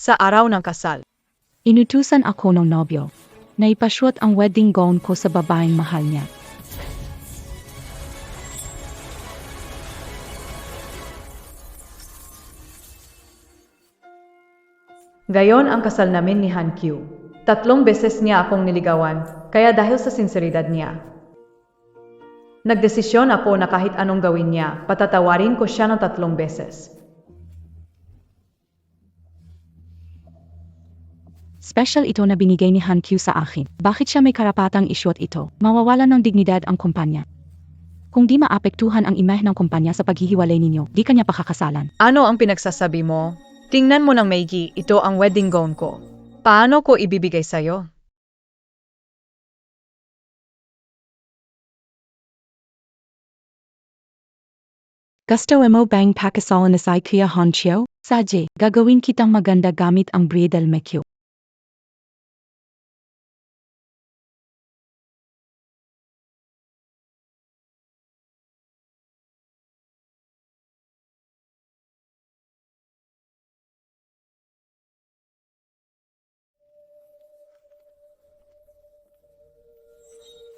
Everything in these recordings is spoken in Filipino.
Sa araw ng kasal. Inutusan ako ng nobyo na ipashoot ang wedding gown ko sa babaeng mahal niya. Gayon ang kasal namin ni Han Kyu. 3 beses niya akong niligawan, kaya dahil sa sinseridad niya. Nagdesisyon ako na kahit anong gawin niya, patatawarin ko siya ng 3 beses. Special ito na binigay ni Han Kyu sa akin. Bakit siya may karapatang isuot ito? Mawawalan ng dignidad ang kumpanya. Kung di maapektuhan ang imahe ng kumpanya sa paghihiwalay ninyo, di kanya pakakasalan. Ano ang pinagsasabi mo? Tingnan mo ng maigi, ito ang wedding gown ko. Paano ko ibibigay sa'yo? Gusto mo bang pakasalan na si Kuya Honchio? Saje, gagawin kitang maganda gamit ang bridal makeup.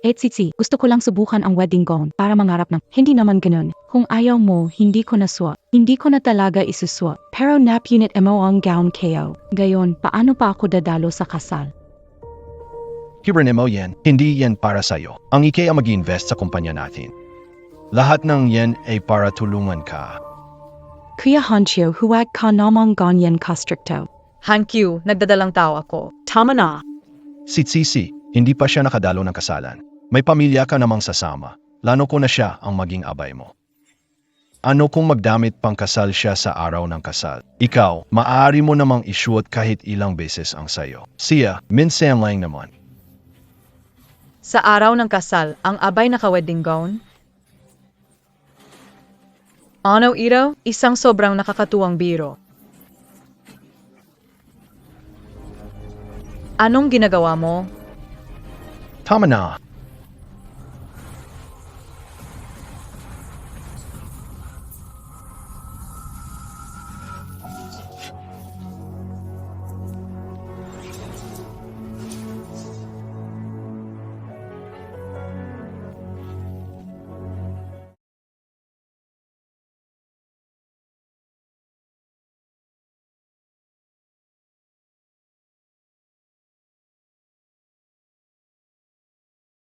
Etsitsi, gusto ko lang subukan ang wedding gown para mangarap ng, hindi naman ganun. Kung ayaw mo, hindi ko na suot. Hindi ko na talaga isusuot. Pero napunit mo ang gown kayo. Gayon, paano pa ako dadalo sa kasal? Hirin mo yan, hindi yan para sa'yo. Ang IKEA mag-invest sa kumpanya natin. Lahat ng yan ay para tulungan ka. Kuya Honchio, huwag ka namang ganyan ka-stricto. Han Kyu, nagdadalang tao ako. Tama na. Sitsisi, hindi pa siya nakadalo ng kasalan. May pamilya ka namang sasama. Lano ko na siya ang maging abay mo. Ano kung magdamit pang kasal siya sa araw ng kasal? Ikaw, maaari mo namang isuot kahit ilang beses ang sayo. Siya, minsan lang naman. Sa araw ng kasal, ang abay naka-wedding gown? Ano ito? Isang sobrang nakakatuwang biro. Anong ginagawa mo? Tama na.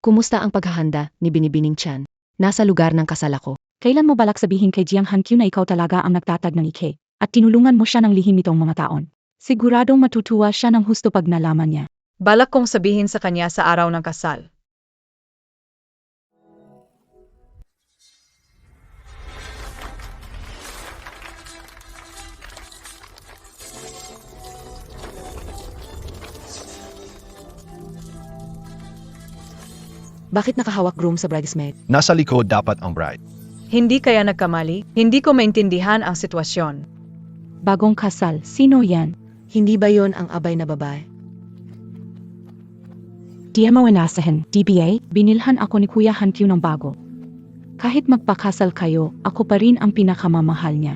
Kumusta ang paghahanda ni Binibining Chan? Nasa lugar ng kasal ako. Kailan mo balak sabihin kay Jiang Han Kyu na ikaw talaga ang nagtatag ng IKE at tinulungan mo siya ng lihim nitong mga taon? Siguradong matutuwa siya ng husto pag nalaman niya. Balak kong sabihin sa kanya sa araw ng kasal. Bakit nakahawak groom sa bridesmaid? Nasa likod dapat ang bride. Hindi kaya nagkamali? Hindi ko maintindihan ang sitwasyon. Bagong kasal, sino yan? Hindi ba yon ang abay na babae? Di mo inasahin, DBA, binilhan ako ni Kuya Han Kyu ng bago. Kahit magpakasal kayo, ako pa rin ang pinakamamahal niya.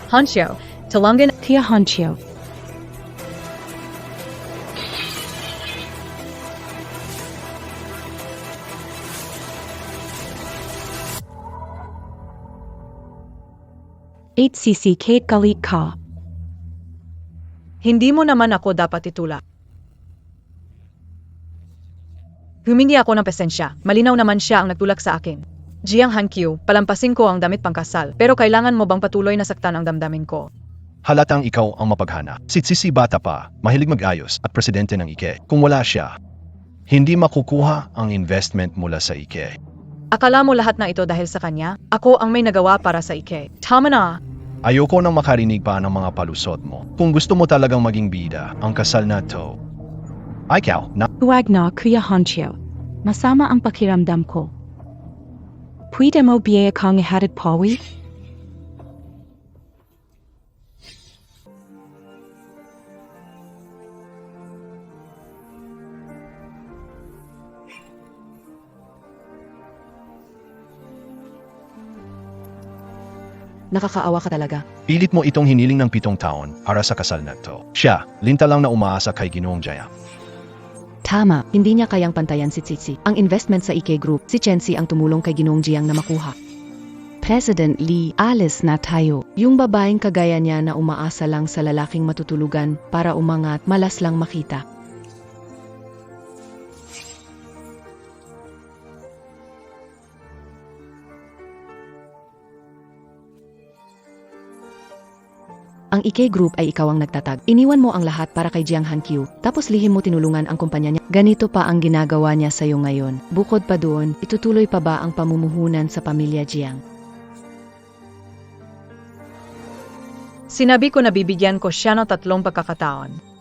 Honchio, tulungan. Kuya Honchio, HCC Kate galit ka. Hindi mo naman ako dapat itulak. Humingi ako ng pasensya. Malinaw naman siya ang nagtulak sa akin. Jiang Han Kyu, palampasin ko ang damit pangkasal, pero kailangan mo bang patuloy na saktan ang damdamin ko? Halatang ikaw ang mapaghana. Sitsisi bata pa, mahilig mag-ayos at presidente ng IKE. Kung wala siya, hindi makukuha ang investment mula sa IKE. Akala mo lahat na ito dahil sa kanya? Ako ang may nagawa para sa IKE. Tama na! Ayoko nang makarinig pa ng mga palusot mo. Kung gusto mo talagang maging bida, ang kasal na to. Ikaw, na Huwag na, Kuya Honchio. Masama ang pakiramdam ko. Pwede mo biyaya kang ihatid pawi? Nakakaawa ka talaga. Pilit mo itong hiniling ng 7 taon para sa kasal na to. Siya, linta lang na umaasa kay Ginoong Jaya. Tama, hindi niya kayang pantayan si Tsitsi. Ang investment sa IK Group, si Chensi ang tumulong kay Ginoong Jiang na makuha. President Lee, alis na tayo. Yung babaeng kagaya niya na umaasa lang sa lalaking matutulugan para umangat, malas lang makita. Ang IK Group ay ikaw ang nagtatag. Iniwan mo ang lahat para kay Jiang Hankyu, tapos lihim mo tinulungan ang kumpanya niya. Ganito pa ang ginagawa niya sa'yo ngayon. Bukod pa doon, itutuloy pa ba ang pamumuhunan sa pamilya Jiang? Sinabi ko na bibigyan ko siya ng 3 pagkakataon.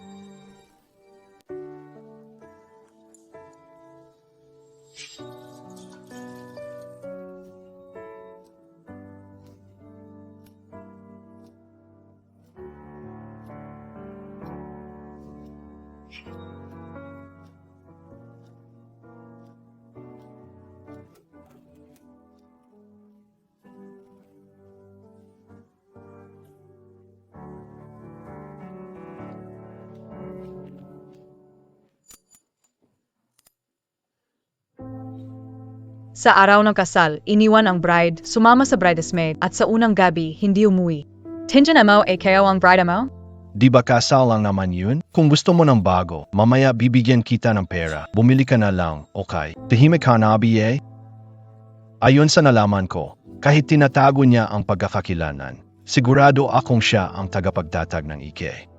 Sa araw ng kasal, iniwan ang bride, sumama sa bridesmaid, at sa unang gabi, hindi umuwi. Tinjan mo ay kayo ang bride mo? Di ba kasal lang naman yun? Kung gusto mo ng bago, mamaya bibigyan kita ng pera. Bumili ka na lang, okay? Tahimik ka na, BA? Ayon sa nalaman ko, kahit tinatago niya ang pagkakakilanan, sigurado akong siya ang tagapagtatag ng IK.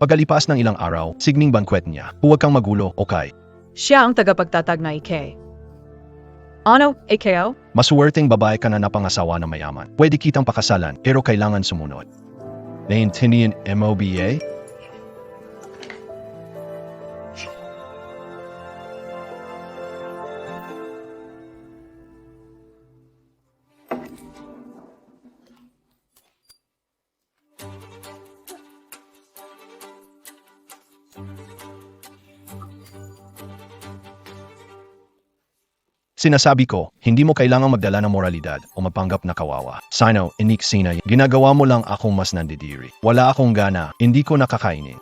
Pagkalipas ng ilang araw, signing banquet niya. Huwag kang magulo, okay? Siya ang tagapagtatag na IK. Ano, kayo? Masuwerteng babae ka na napangasawa na mayaman. Pwede kitang pakasalan, pero kailangan sumunod. Naiintindihan MOBA? Sinasabi ko, hindi mo kailangang magdala ng moralidad o mapanggap na kawawa. Sino, inik sina, ginagawa mo lang akong mas nandidiri. Wala akong gana, hindi ko nakakainin.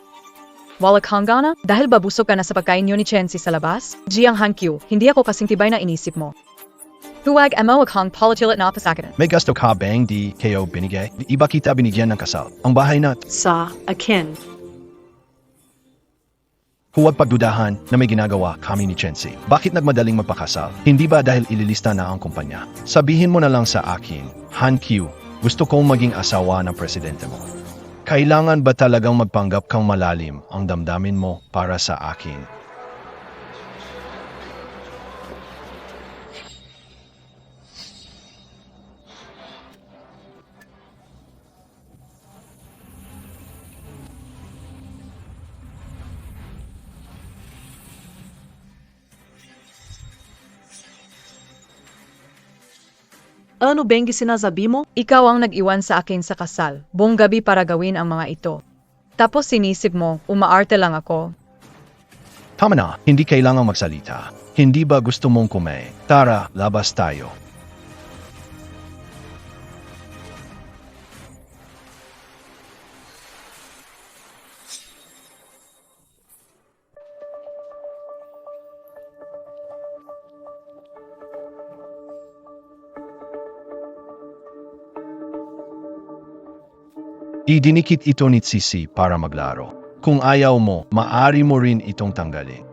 Wala kang gana? Dahil babusog ka na sa pagkain niyo ni Chensi sa labas? Jiang Hankyu, hindi ako kasing tibay na inisip mo. Huwag mo akong politilit na pasakitan. May gusto ka bang di kayo binigay? Di iba kita binigyan ng kasal. Ang bahay na Sa akin. huwag pagdudahan na may ginagawa kami ni Chensi. Bakit nagmadaling magpakasal? Hindi ba dahil ililista na ang kumpanya? Sabihin mo na lang sa akin, Hankyu, gusto kong maging asawa ng presidente mo. Kailangan ba talagang magpanggap kang malalim ang damdamin mo para sa akin? Ano bang sinasabi mo? Ikaw ang nag-iwan sa akin sa kasal, buong gabi para gawin ang mga ito. Tapos sinisip mo, umaarte lang ako. Tama na, hindi kailangang magsalita. Hindi ba gusto mong kumain? Tara, labas tayo. Idinikit ito ni Tsitsi para maglaro. Kung ayaw mo, maaari mo rin itong tanggalin.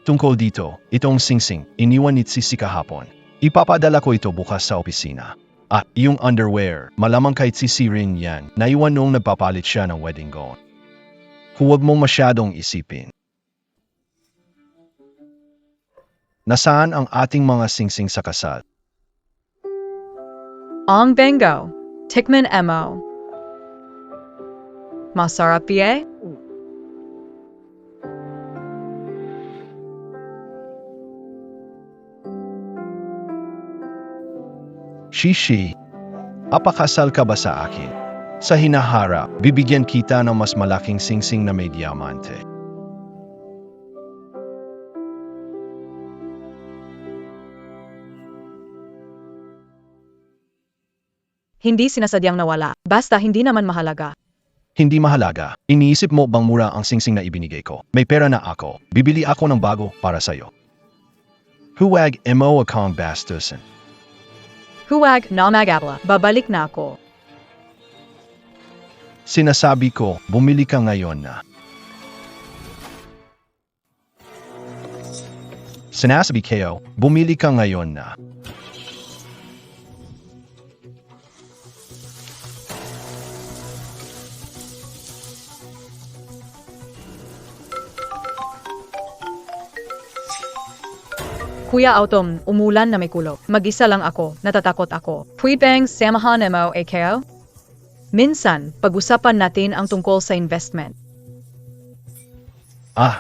Tungkol dito, itong singsing, iniwan ni Tsitsi kahapon. Ipapadala ko ito bukas sa opisina. Yung underwear, malamang kay Tsitsi rin yan. Naiwan noong nagpapalit siya ng wedding gown. Huwag mong masyadong isipin. Nasaan ang ating mga singsing sa kasal? Ang bengo, tikman mo. Masarap eh? Shishi, apakasal ka ba sa akin? Sa hinaharap, bibigyan kita ng mas malaking singsing na may diamante. Hindi sinasadyang nawala. Basta hindi naman mahalaga. Hindi mahalaga. Iniisip mo bang mura ang singsing na ibinigay ko? May pera na ako. Bibili ako ng bago para sa'yo. Huwag mo akong bastusin. Huwag na mag-abla. Babalik na ako. Sinasabi ko, bumili ka ngayon na. Sinasabi kayo, bumili ka ngayon na. Kuya Autumn, umulan na may kulog. Mag-isa lang ako, natatakot ako. Pwedeng samahan mo kayo? Minsan, pag-usapan natin ang tungkol sa investment.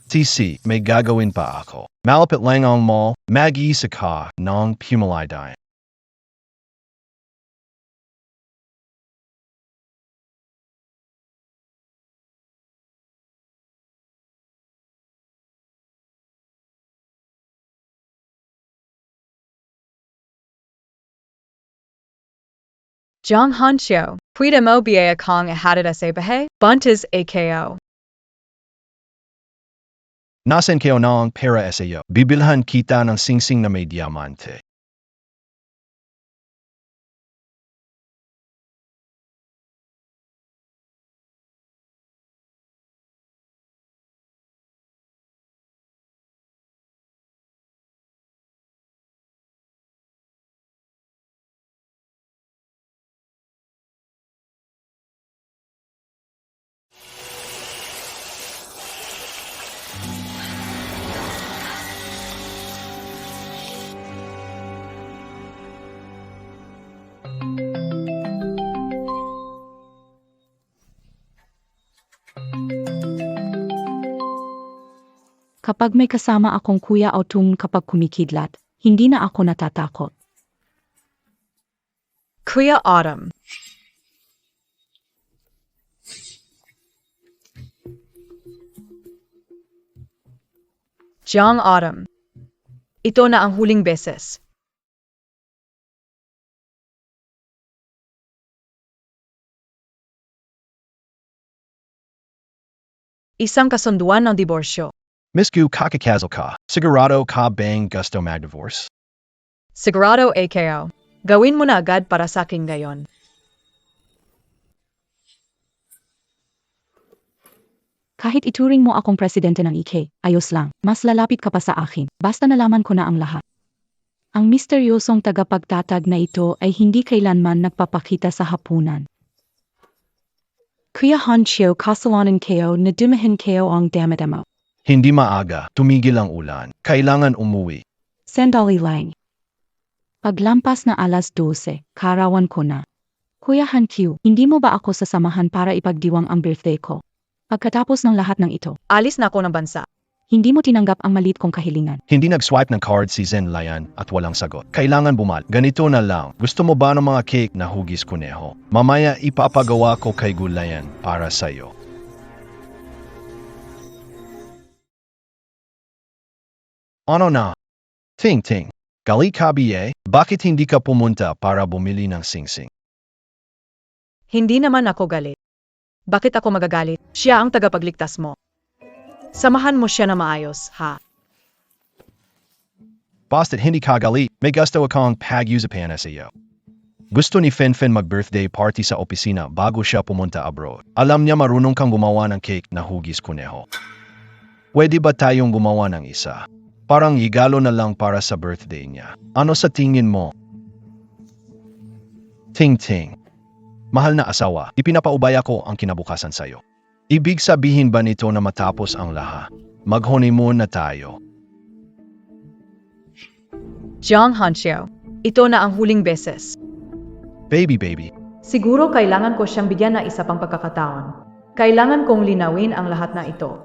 TC, may gagawin pa ako. Malapit lang ang mall, mag-iisa ka ng pumalaydayan. Jong Hanshio, pwede mo biyaya kong ihatid sa bahay? Buntis AKO. Nasan kayo ng pera SAO? Bibilhan kita ng singsing na may diamante. Kapag may kasama akong Kuya Autumn kapag kumikidlat, hindi na ako natatakot. Kuya Autumn. Jong Autumn. Ito na ang huling beses. Isang kasunduan ng diborsyo. Miss Gu kakakazal ka, sigurado ka bang gusto mag-divorce? Sigurado AKO. Gawin mo na agad para sa akin ngayon. Kahit ituring mo akong presidente ng IK, ayos lang, mas lalapit ka pa sa akin, basta nalaman ko na ang lahat. Ang misteryosong tagapagtatag na ito ay hindi kailanman nagpapakita sa hapunan. Kuya Hanshio, kasalanan kayo na dumahin kayo ang damadama. Hindi maaga, tumigil ang ulan. Kailangan umuwi. Sandali lang. Paglampas na 12:00, karawan ko na. Kuya Hankyu, hindi mo ba ako sasamahan para ipagdiwang ang birthday ko? Pagkatapos ng lahat ng ito, Alis na ako ng bansa. hindi mo tinanggap ang maliit kong kahilingan. Hindi nag-swipe ng card si Zen Layan at walang sagot. Kailangan bumal. Ganito na lang. Gusto mo ba ng mga cake na hugis kuneho? Mamaya ipapagawa ko kay Gulayan para sa'yo. Ano na? Ting. Gali ka biye? Bakit hindi ka pumunta para bumili ng singsing? Hindi naman ako galit. Bakit ako magagalit? Siya ang tagapagligtas mo. Samahan mo siya na maayos, ha? Basta't hindi ka galit, may gusto akong pag-usapan sa iyo. Gusto ni Finfin mag-birthday party sa opisina bago siya pumunta abroad. Alam niya marunong kang gumawa ng cake na hugis kuneho. Pwede ba tayong gumawa ng isa? Parang igalo na lang para sa birthday niya. Ano sa tingin mo? Ting. Mahal na asawa, ipinapaubaya ko ang kinabukasan sa'yo. Ibig sabihin ba nito na matapos ang lahat, mag-honeymoon na tayo? Jong Hanshio, ito na ang huling beses. Baby. Siguro kailangan ko siyang bigyan na isa pang pagkakataon. Kailangan kong linawin ang lahat na ito.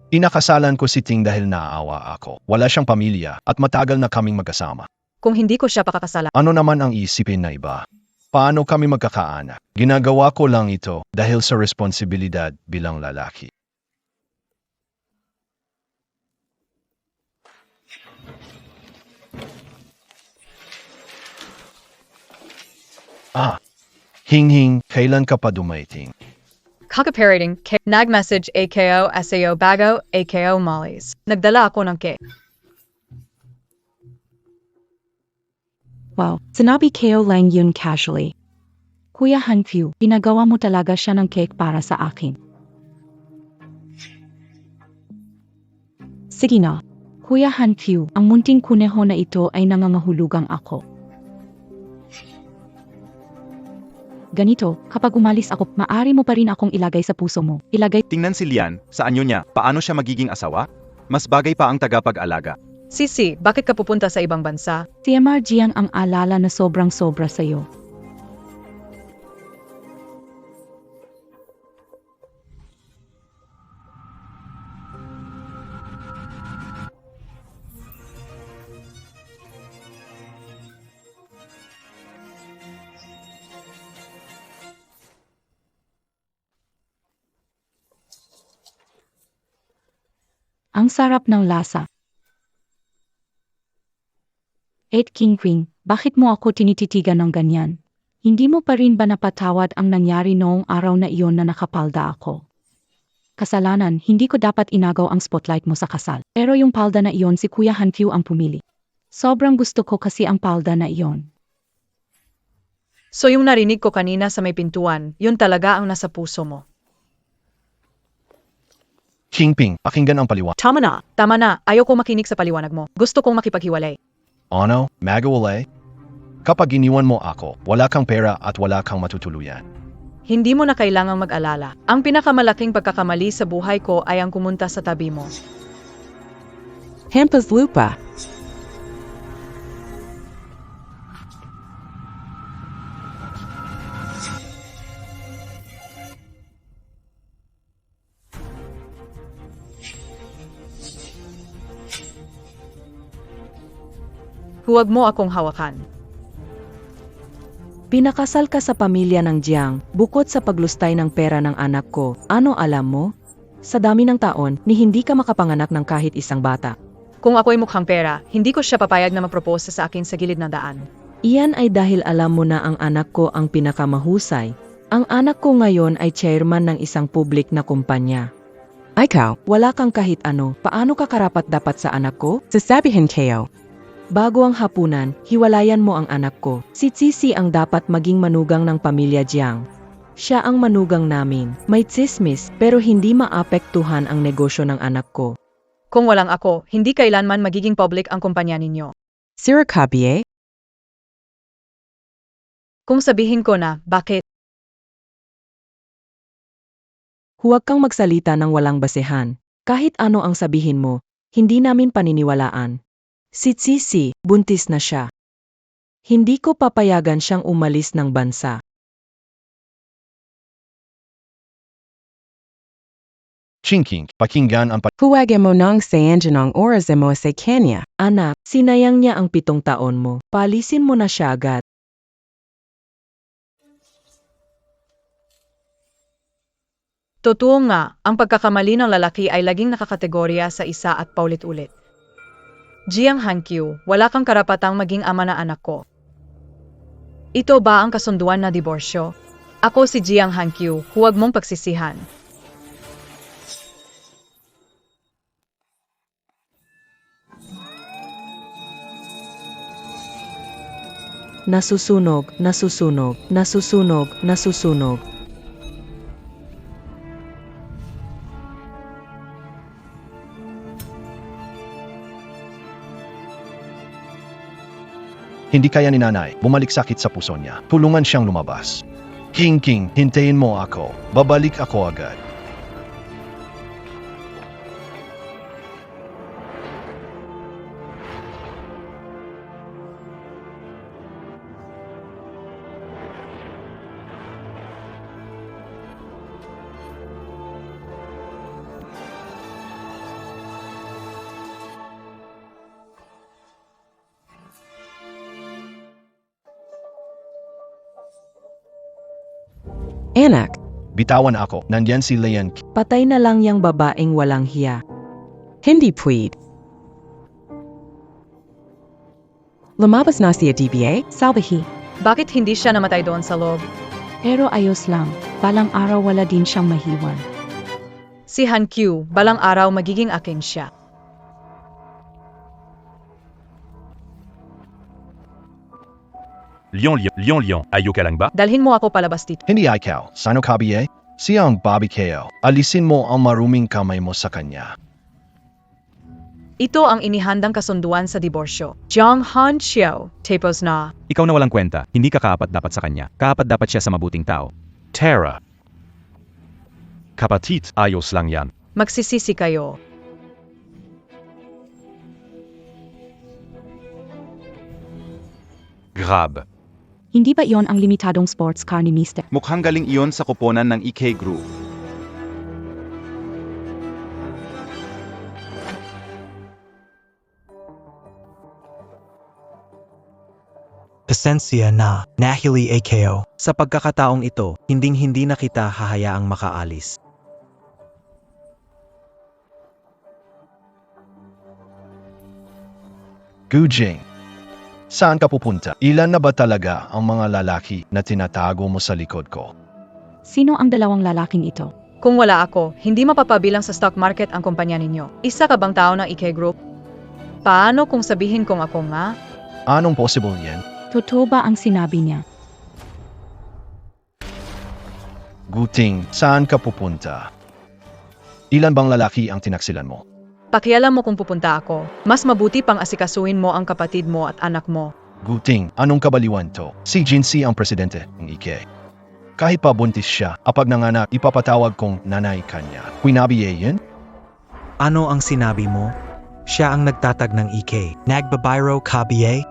Inakasalan ko si Ting dahil naaawa ako. Wala siyang pamilya at matagal na kaming magkasama. Kung hindi ko siya pakakasalan, Ano naman ang isipin na iba? Paano kami magkakaanak? Ginagawa ko lang ito dahil sa responsibilidad bilang lalaki. Hing-hing, kailan ka pa dumating? kakaparating, nag-message AKO SAO Bago, AKO Mollies. Nagdala ako ng cake. Wow, sinabi Keo lang yun casually. Kuya Hankyu, pinagawa mo talaga siya ng cake para sa akin. Sige na. Kuya Hankyu, ang munting kuneho na ito ay nangangahulugang ako. Ganito, kapag umalis ako, maaari mo pa rin akong ilagay sa puso mo. Ilagay. Tingnan si Lian, sa anyo niya, paano siya magiging asawa? Mas bagay pa ang tagapag-alaga. Sisi, bakit ka pupunta sa ibang bansa? Si MR Jiang ang alala na sobrang-sobra sa'yo. Ang sarap ng lasa. King Queen, bakit mo ako tinititigan ng ganyan? Hindi mo pa rin ba napatawad ang nangyari noong araw na iyon na nakapalda ako? Kasalanan, hindi ko dapat inagaw ang spotlight mo sa kasal. Pero yung palda na iyon si Kuya Hankyu ang pumili. Sobrang gusto ko kasi ang palda na iyon. So yung narinig ko kanina sa may pintuan, yun talaga ang nasa puso mo. Kingping, pakinggan ang paliwanag. Tama na. Tama na, ayoko makinig sa paliwanag mo. Gusto kong makipaghiwalay. Ano, magawalay? Kapag iniwan mo ako, wala kang pera at wala kang matutuluyan. Hindi mo na kailangang mag-alala. Ang pinakamalaking pagkakamali sa buhay ko ay ang kumunta sa tabi mo. Hampers Lupa. Huwag mo akong hawakan. Pinakasal ka sa pamilya ng Jiang, bukod sa paglustay ng pera ng anak ko. Ano alam mo? Sa dami ng taon, ni hindi ka makapanganak ng kahit isang bata. Kung ako'y mukhang pera, hindi ko siya papayag na mag-propose sa akin sa gilid ng daan. Iyan ay dahil alam mo na ang anak ko ang pinakamahusay. Ang anak ko ngayon ay chairman ng isang public na kumpanya. Ikaw, Wala kang kahit ano, paano ka karapat-dapat sa anak ko? sasabihin kayo. Bago ang hapunan, hiwalayan mo ang anak ko. Si Sisi ang dapat maging manugang ng pamilya Jiang. Siya ang manugang namin. May tsismis, pero hindi maapektuhan ang negosyo ng anak ko. Kung walang ako, hindi kailanman magiging public ang kumpanya ninyo. Sira Kabie, Kung sabihin ko na, bakit? Huwag kang magsalita ng walang basehan. Kahit ano ang sabihin mo, hindi namin paniniwalaan. Si Sisi, buntis na siya. Hindi ko papayagan siyang umalis ng bansa. Chinking, pakinggan ang huwag mo nang sa anjanong oras mo sa kanya. Anak, sinayang niya ang 7 taon mo. Palisin mo na siya agad. Totoo nga, ang pagkakamali ng lalaki ay laging nakakategorya sa isa at paulit-ulit. Jiang Hankyu, wala kang karapatang maging ama na anak ko. Ito ba ang kasunduan na diborsyo? Ako si Jiang Hankyu, huwag mong pagsisihan. Nasusunog, nasusunog, nasusunog, nasusunog. Hindi kaya ni nanay, bumalik sakit sa puso niya. Tulungan siyang lumabas. King, hintayin mo ako. Babalik ako agad. Anak, Bitawan ako, nandyan si Leon. Patay na lang yang babaeng walang hiya. hindi pwede. Lumabas na siya DBA? Salvahi. Bakit hindi siya namatay doon sa loob? Pero ayos lang. Balang araw wala din siyang mahiwan. Si Han Q, balang araw magiging akin siya. Leon, ayok ka lang ba? Dalhin mo ako palabas dito. Hindi ikaw, Sino Kabie? Siya ang Bobby Keo. Alisin mo ang maruming kamay mo sa kanya. Ito ang inihandang kasunduan sa diborsyo. Jong Han Xiao, tapos na. Ikaw na walang kwenta, hindi ka kaapat dapat sa kanya. Kaapat dapat siya sa mabuting tao. Tara. Kapatid, ayos lang yan. Magsisisi kayo. Grab. Hindi ba iyon ang limitadong sports car ni Mr. Mukhang galing iyon sa kuponan ng EK Group. Pasensya na, Nahili AKO. Sa pagkakataong ito, hinding-hindi na kita hahayaang makaalis. Gujing. Saan ka pupunta? Ilan na ba talaga ang mga lalaki na tinatago mo sa likod ko? Sino ang dalawang lalaking ito? Kung wala ako, hindi mapapabilang sa stock market ang kumpanya ninyo. Isa ka bang tao ng IK Group? Paano kung sabihin kong ako nga? Anong possible yan? Totoo ba ang sinabi niya? Guting, saan ka pupunta? Ilan bang lalaki ang tinaksilan mo? Pakialam mo kung pupunta ako. Mas mabuti pang asikasuhin mo ang kapatid mo at anak mo. Guting, anong kabaliwan to? Si Jinsi ang presidente ng IK. Kahit pa buntis siya, apag nanganak, ipapatawag kong nanay kanya. Quinabiye yan? Ano ang sinabi mo? Siya ang nagtatag ng EK. Nagbabayro Kabie?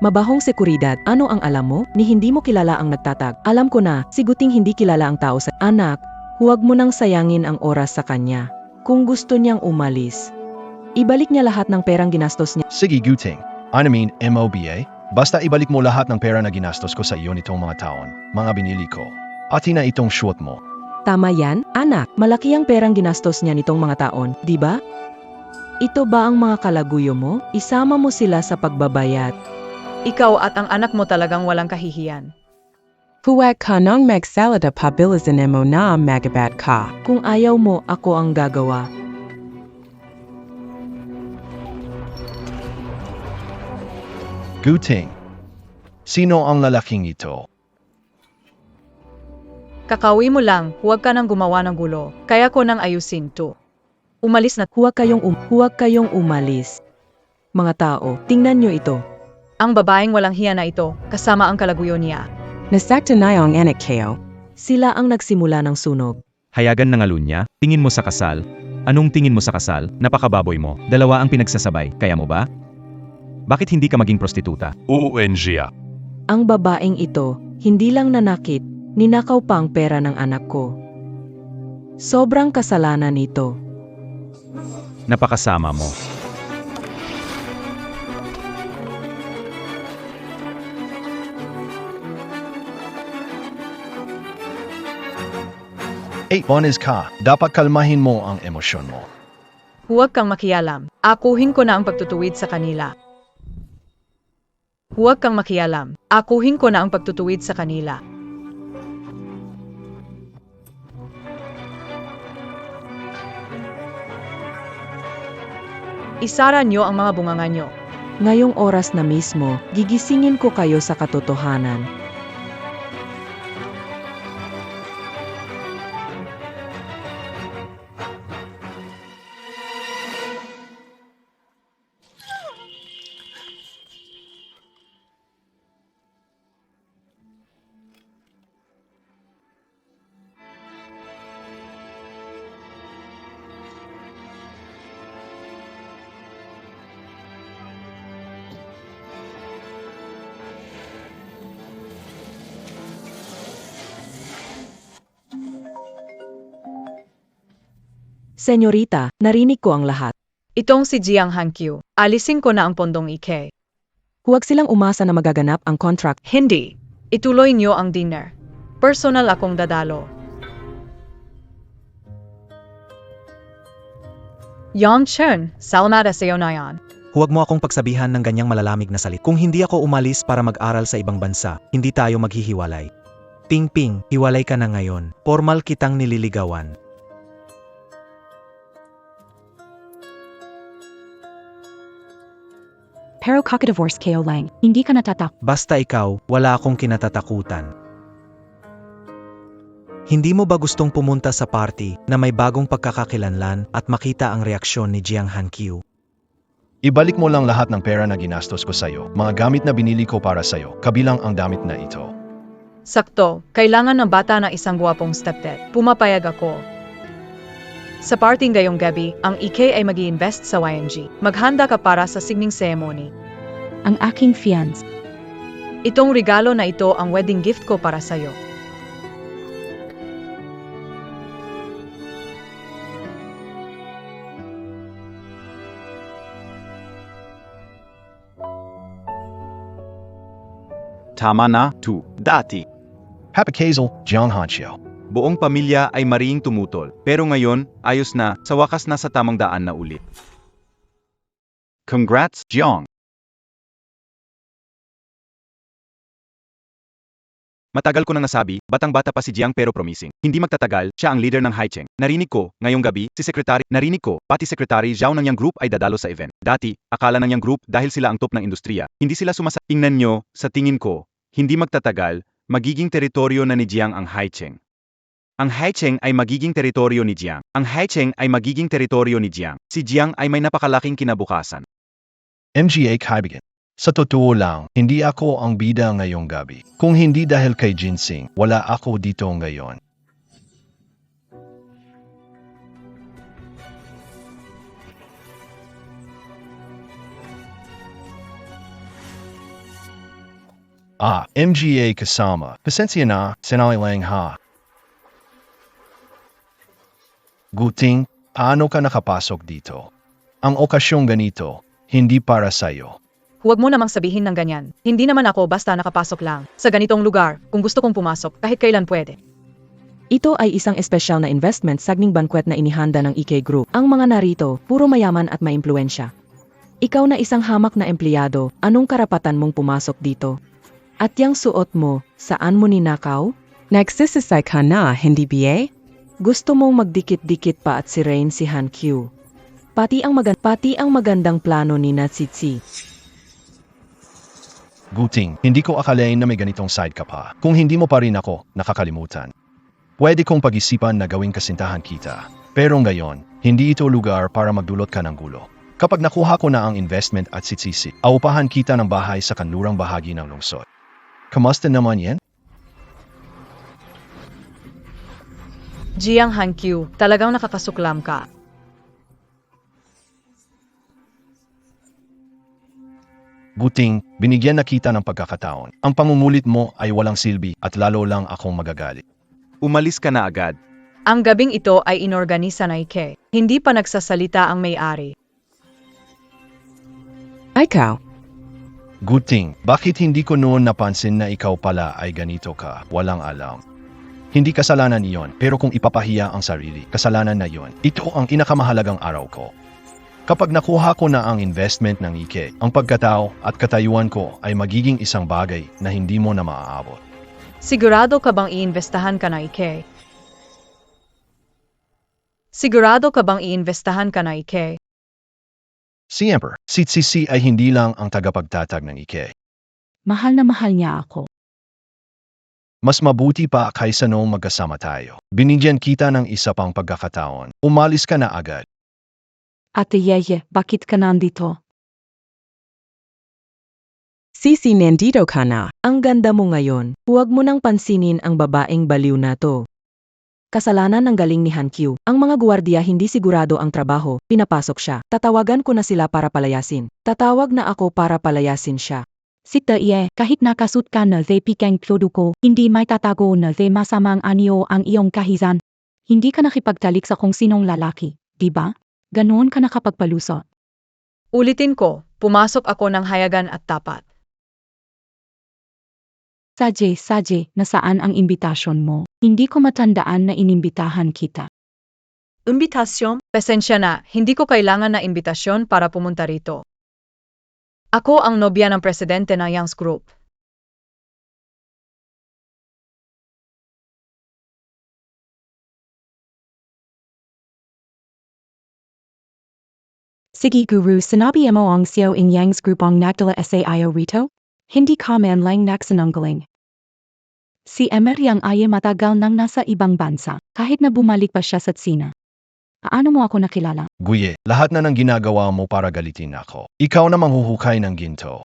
Mabahong seguridad, ano ang alam mo? Ni hindi mo kilala ang nagtatag. Alam ko na, si Guting hindi kilala ang tao sa anak. Huwag mo nang sayangin ang oras sa kanya. Kung gusto niyang umalis, ibalik niya lahat ng perang ginastos niya. Sige Guting, I mean MOBA? Basta ibalik mo lahat ng pera na ginastos ko sa iyo nitong mga taon, mga binili ko. At na itong shoot mo. Tama yan, anak. Malaki ang perang ginastos niya nitong mga taon, di ba? Ito ba ang mga kalaguyo mo? Isama mo sila sa pagbabayad. Ikaw at ang anak mo talagang walang kahihiyan. Huwag ka nang magsalita pabilisan mo na magabat ka. Kung ayaw mo, ako ang gagawa. Guting, sino ang lalaking ito? Kakawi mo lang, huwag ka nang gumawa ng gulo. Kaya ko nang ayusin to. Umalis na. Huwag kayong umalis. Mga tao, tingnan niyo ito. Ang babaeng walang hiya na ito, kasama ang kalaguyo niya. Nasakta na yung anak kayo. Sila ang nagsimula ng sunog. Hayagan ng alunya, tingin mo sa kasal. Anong tingin mo sa kasal? Napakababoy mo. Dalawa ang pinagsasabay, kaya mo ba? Bakit hindi ka maging prostituta? Ang babaeng ito, hindi lang nanakit, ninakaw pa ang pera ng anak ko. Sobrang kasalanan ito. Napakasama mo. Honest ka, dapat kalmahin mo ang emosyon mo. Huwag kang makialam. Akuhin ko na ang pagtutuwid sa kanila. Huwag kang makialam. Akuhin ko na ang pagtutuwid sa kanila. Isara nyo ang mga bunganga nyo. Ngayong oras na mismo, gigisingin ko kayo sa katotohanan. Senyorita, narinig ko ang lahat. Itong si Jiang Hankyu. Alisin ko na ang pondong IK. Huwag silang umasa na magaganap ang contract. Hindi. Ituloy nyo ang dinner. Personal akong dadalo. Yang Chen, salamat sa iyo na yan. Huwag mo akong pagsabihan ng ganyang malalamig na salit. Kung hindi ako umalis para mag-aral sa ibang bansa, hindi tayo maghihiwalay. Ping Ping, hiwalay ka na ngayon. Formal kitang nililigawan. Pero kakadivorce kayo lang, hindi ka natatak. Basta ikaw, wala akong kinatatakutan. Hindi mo ba gustong pumunta sa party na may bagong pagkakakilanlan at makita ang reaksyon ni Jiang Hankyu? Ibalik mo lang lahat ng pera na ginastos ko sa'yo, mga gamit na binili ko para sa'yo, kabilang ang damit na ito. Sakto, kailangan ng bata na isang guwapong stepdad. Pumapayag ako. Sa parting gayong gabi, ang EK ay mag-i-invest sa YNG. Maghanda ka para sa signing ceremony. Ang aking fiance. Itong regalo na ito ang wedding gift ko para sa'yo. Tama na, dati. Happy Hazel, Jiang Hanxiao. Buong pamilya ay mariing tumutol. Pero ngayon, ayos na, sa wakas nasa tamang daan na ulit. Congrats, Jiang! Matagal ko nang nasabi, batang-bata pa si Jiang pero promising. Hindi magtatagal, siya ang leader ng Haicheng. Narinig ko, ngayong gabi, pati Secretary Zhao ng Yang Group ay dadalo sa event. Dati, akala ng Yang Group dahil sila ang top ng industriya. Hindi sila Tingnan nyo, sa tingin ko, hindi magtatagal, magiging teritoryo na ni Jiang ang Haicheng. Ang Haicheng ay magiging teritoryo ni Jiang. Si Jiang ay may napakalaking kinabukasan. MGA Kaibigan. Sa totoo lang, hindi ako ang bida ngayong gabi. Kung hindi dahil kay Jinsing, wala ako dito ngayon. MGA kasama. Pasensya na, sinali lang ha. Guting, paano ka nakapasok dito? Ang okasyong ganito, hindi para sa'yo. Huwag mo namang sabihin ng ganyan. Hindi naman ako basta nakapasok lang. Sa ganitong lugar, kung gusto kong pumasok, kahit kailan pwede. Ito ay isang espesyal na investment sagning banquet na inihanda ng EK Group. Ang mga narito, puro mayaman at maimpluwensya. Ikaw na isang hamak na empleyado, anong karapatan mong pumasok dito? At yang suot mo, saan mo ninakaw? Nagsisisay ka na, hindi ba? Gusto mong magdikit-dikit pa at si Rain si Hankyu. Pati ang magandang plano ni Natsitsi. Guting, hindi ko akalain na may ganitong side ka pa. Kung hindi mo pa rin ako nakakalimutan. Pwede kong pag-isipan na gawing kasintahan kita. Pero ngayon, hindi ito lugar para magdulot ka ng gulo. Kapag nakuha ko na ang investment at sitsisi, aupahan kita ng bahay sa kanlurang bahagi ng lungsod. Kamusta naman yan? Jiang Hankyu, talagang nakakasuklam ka. Guting, binigyan na kita ng pagkakataon. Ang pangungulit mo ay walang silbi at lalo lang akong magagalit. Umalis ka na agad. Ang gabing ito ay inorganisa na Ike. Hindi pa nagsasalita ang may-ari. Ikaw. Guting, bakit hindi ko noon napansin na ikaw pala ay ganito ka, walang alam? Hindi kasalanan iyon, pero kung ipapahiya ang sarili, kasalanan na iyon. Ito ang inakamahalagang araw ko. Kapag nakuha ko na ang investment ng Ike, ang pagkatao at katayuan ko ay magiging isang bagay na hindi mo na maaabot. Sigurado ka bang iinvestahan ka na Ike? Sigurado ka bang iinvestahan ka na Ike? Siyempre, si Tsitsi ay hindi lang ang tagapagtatag ng Ike. Mahal na mahal niya ako. Mas mabuti pa kaysa noong magkasama tayo. Binigyan kita ng isa pang pagkakataon. Umalis ka na agad. Ate Yeye, bakit ka nandito? Sisi nandito ka na. Ang ganda mo ngayon, huwag mo nang pansinin ang babaeng baliw na to. Kasalanan ng galing ni Hankyu. Ang mga guwardiya hindi sigurado ang trabaho, pinapasok siya. Tatawagan ko na sila para palayasin. Tatawag na ako para palayasin siya. Sita Ye, kahit nakasut ka na ze pikeng produko, hindi may tatago na ze masamang anyo ang iyong kahisan. Hindi ka nakipagtalik sa kung sinong lalaki, di ba? Ganoon ka nakapagpalusot. Ulitin ko, pumasok ako ng hayagan at tapat. Sadye, nasaan ang imbitasyon mo? Hindi ko matandaan na inimbitahan kita. Imbitasyon? Pasensya na, hindi ko kailangan na imbitasyon para pumunta rito. Ako ang nobya ng presidente ng Young's Group. Sige guru, sinabi mo ang siyo in Yang's Group ang nagdala sa iyo rito? Hindi ka man lang nagsinungaling. Si Emeryang ay matagal nang nasa ibang bansa, kahit na bumalik pa siya sa Tsina. Paano mo ako nakilala? Guye, lahat na ng ginagawa mo para galitin ako. Ikaw na manghuhukay ng ginto.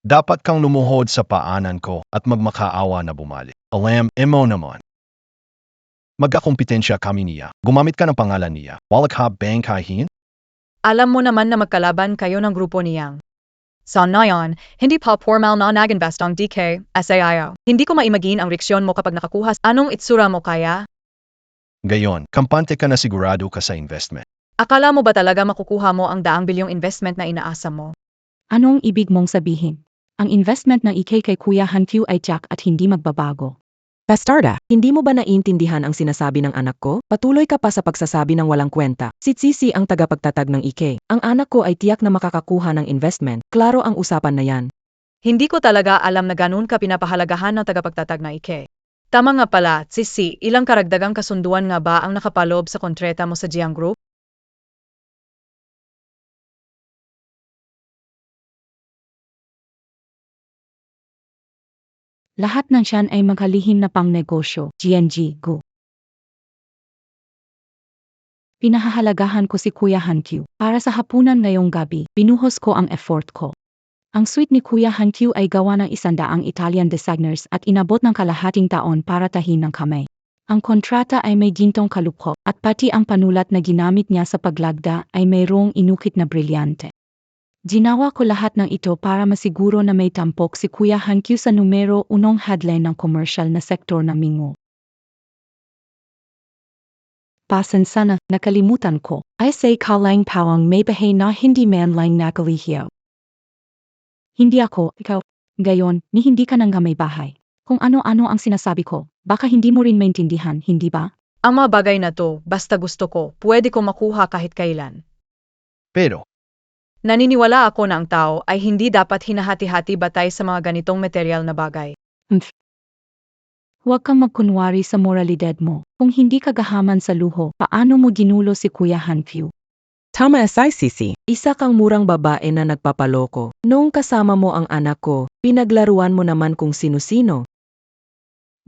Dapat kang lumuhod sa paanan ko at magmakaawa na bumalik. Alam mo naman. Magkakompetensya kami niya. Gumamit ka ng pangalan niya. Walak ha bangkahin? Alam mo naman na magkalaban kayo ng grupo ni Yang. Sa ngayon, hindi pa formal na nag-invest ang DK, SAIO. Hindi ko maimagine ang reaksyon mo kapag nakakuha. Anong itsura mo kaya? Gayon, kampante ka na sigurado ka sa investment. Akala mo ba talaga makukuha mo ang daang bilyong investment na inaasa mo? Anong ibig mong sabihin? Ang investment ng IK kay Kuya Hankyu ay Jack at hindi magbabago. Bastarda, hindi mo ba naiintindihan ang sinasabi ng anak ko? Patuloy ka pa sa pagsasabi ng walang kwenta. Si Sisi ang tagapagtatag ng IK. Ang anak ko ay tiyak na makakakuha ng investment. Klaro ang usapan na yan. Hindi ko talaga alam na ganun ka pinapahalagahan ng tagapagtatag na IK. Tama nga pala, Sisi, ilang karagdagang kasunduan nga ba ang nakapalob sa kontreta mo sa Jiang Group? Lahat ng siyan ay maghalihim na pang negosyo, GNG, Go. Pinahahalagahan ko si Kuya Hankyu. Para sa hapunan ngayong gabi, binuhos ko ang effort ko. Ang suite ni Kuya Hankyu ay gawa ng 100 Italian designers at inabot ng kalahating taon para tahin ng kamay. Ang kontrata ay may gintong kalupko at pati ang panulat na ginamit niya sa paglagda ay mayroong inukit na brilyante. Ginawa ko lahat ng ito para masiguro na may tampok si Kuya Hankyu sa numero 1 headline ng commercial na sektor ng Mingo. Pasensya na, nakalimutan ko. I say ka lang pawang may bahay na hindi man lang nakalihiyaw. Hindi ako, ikaw. Gayon, ni hindi ka nang may bahay. Kung ano-ano ang sinasabi ko, baka hindi mo rin maintindihan, hindi ba? Ang mga bagay na to, basta gusto ko, pwede ko makuha kahit kailan. Pero, Naniniwala ako na ang tao ay hindi dapat hinahati-hati batay sa mga ganitong material na bagay. Huwag kang magkunwari sa moralidad mo. Kung hindi ka gahaman sa luho, paano mo ginulo si Kuya Hankyu? Tama asay Sisi. Isa kang murang babae na nagpapaloko. Noong kasama mo ang anak ko, pinaglaruan mo naman kung sino-sino.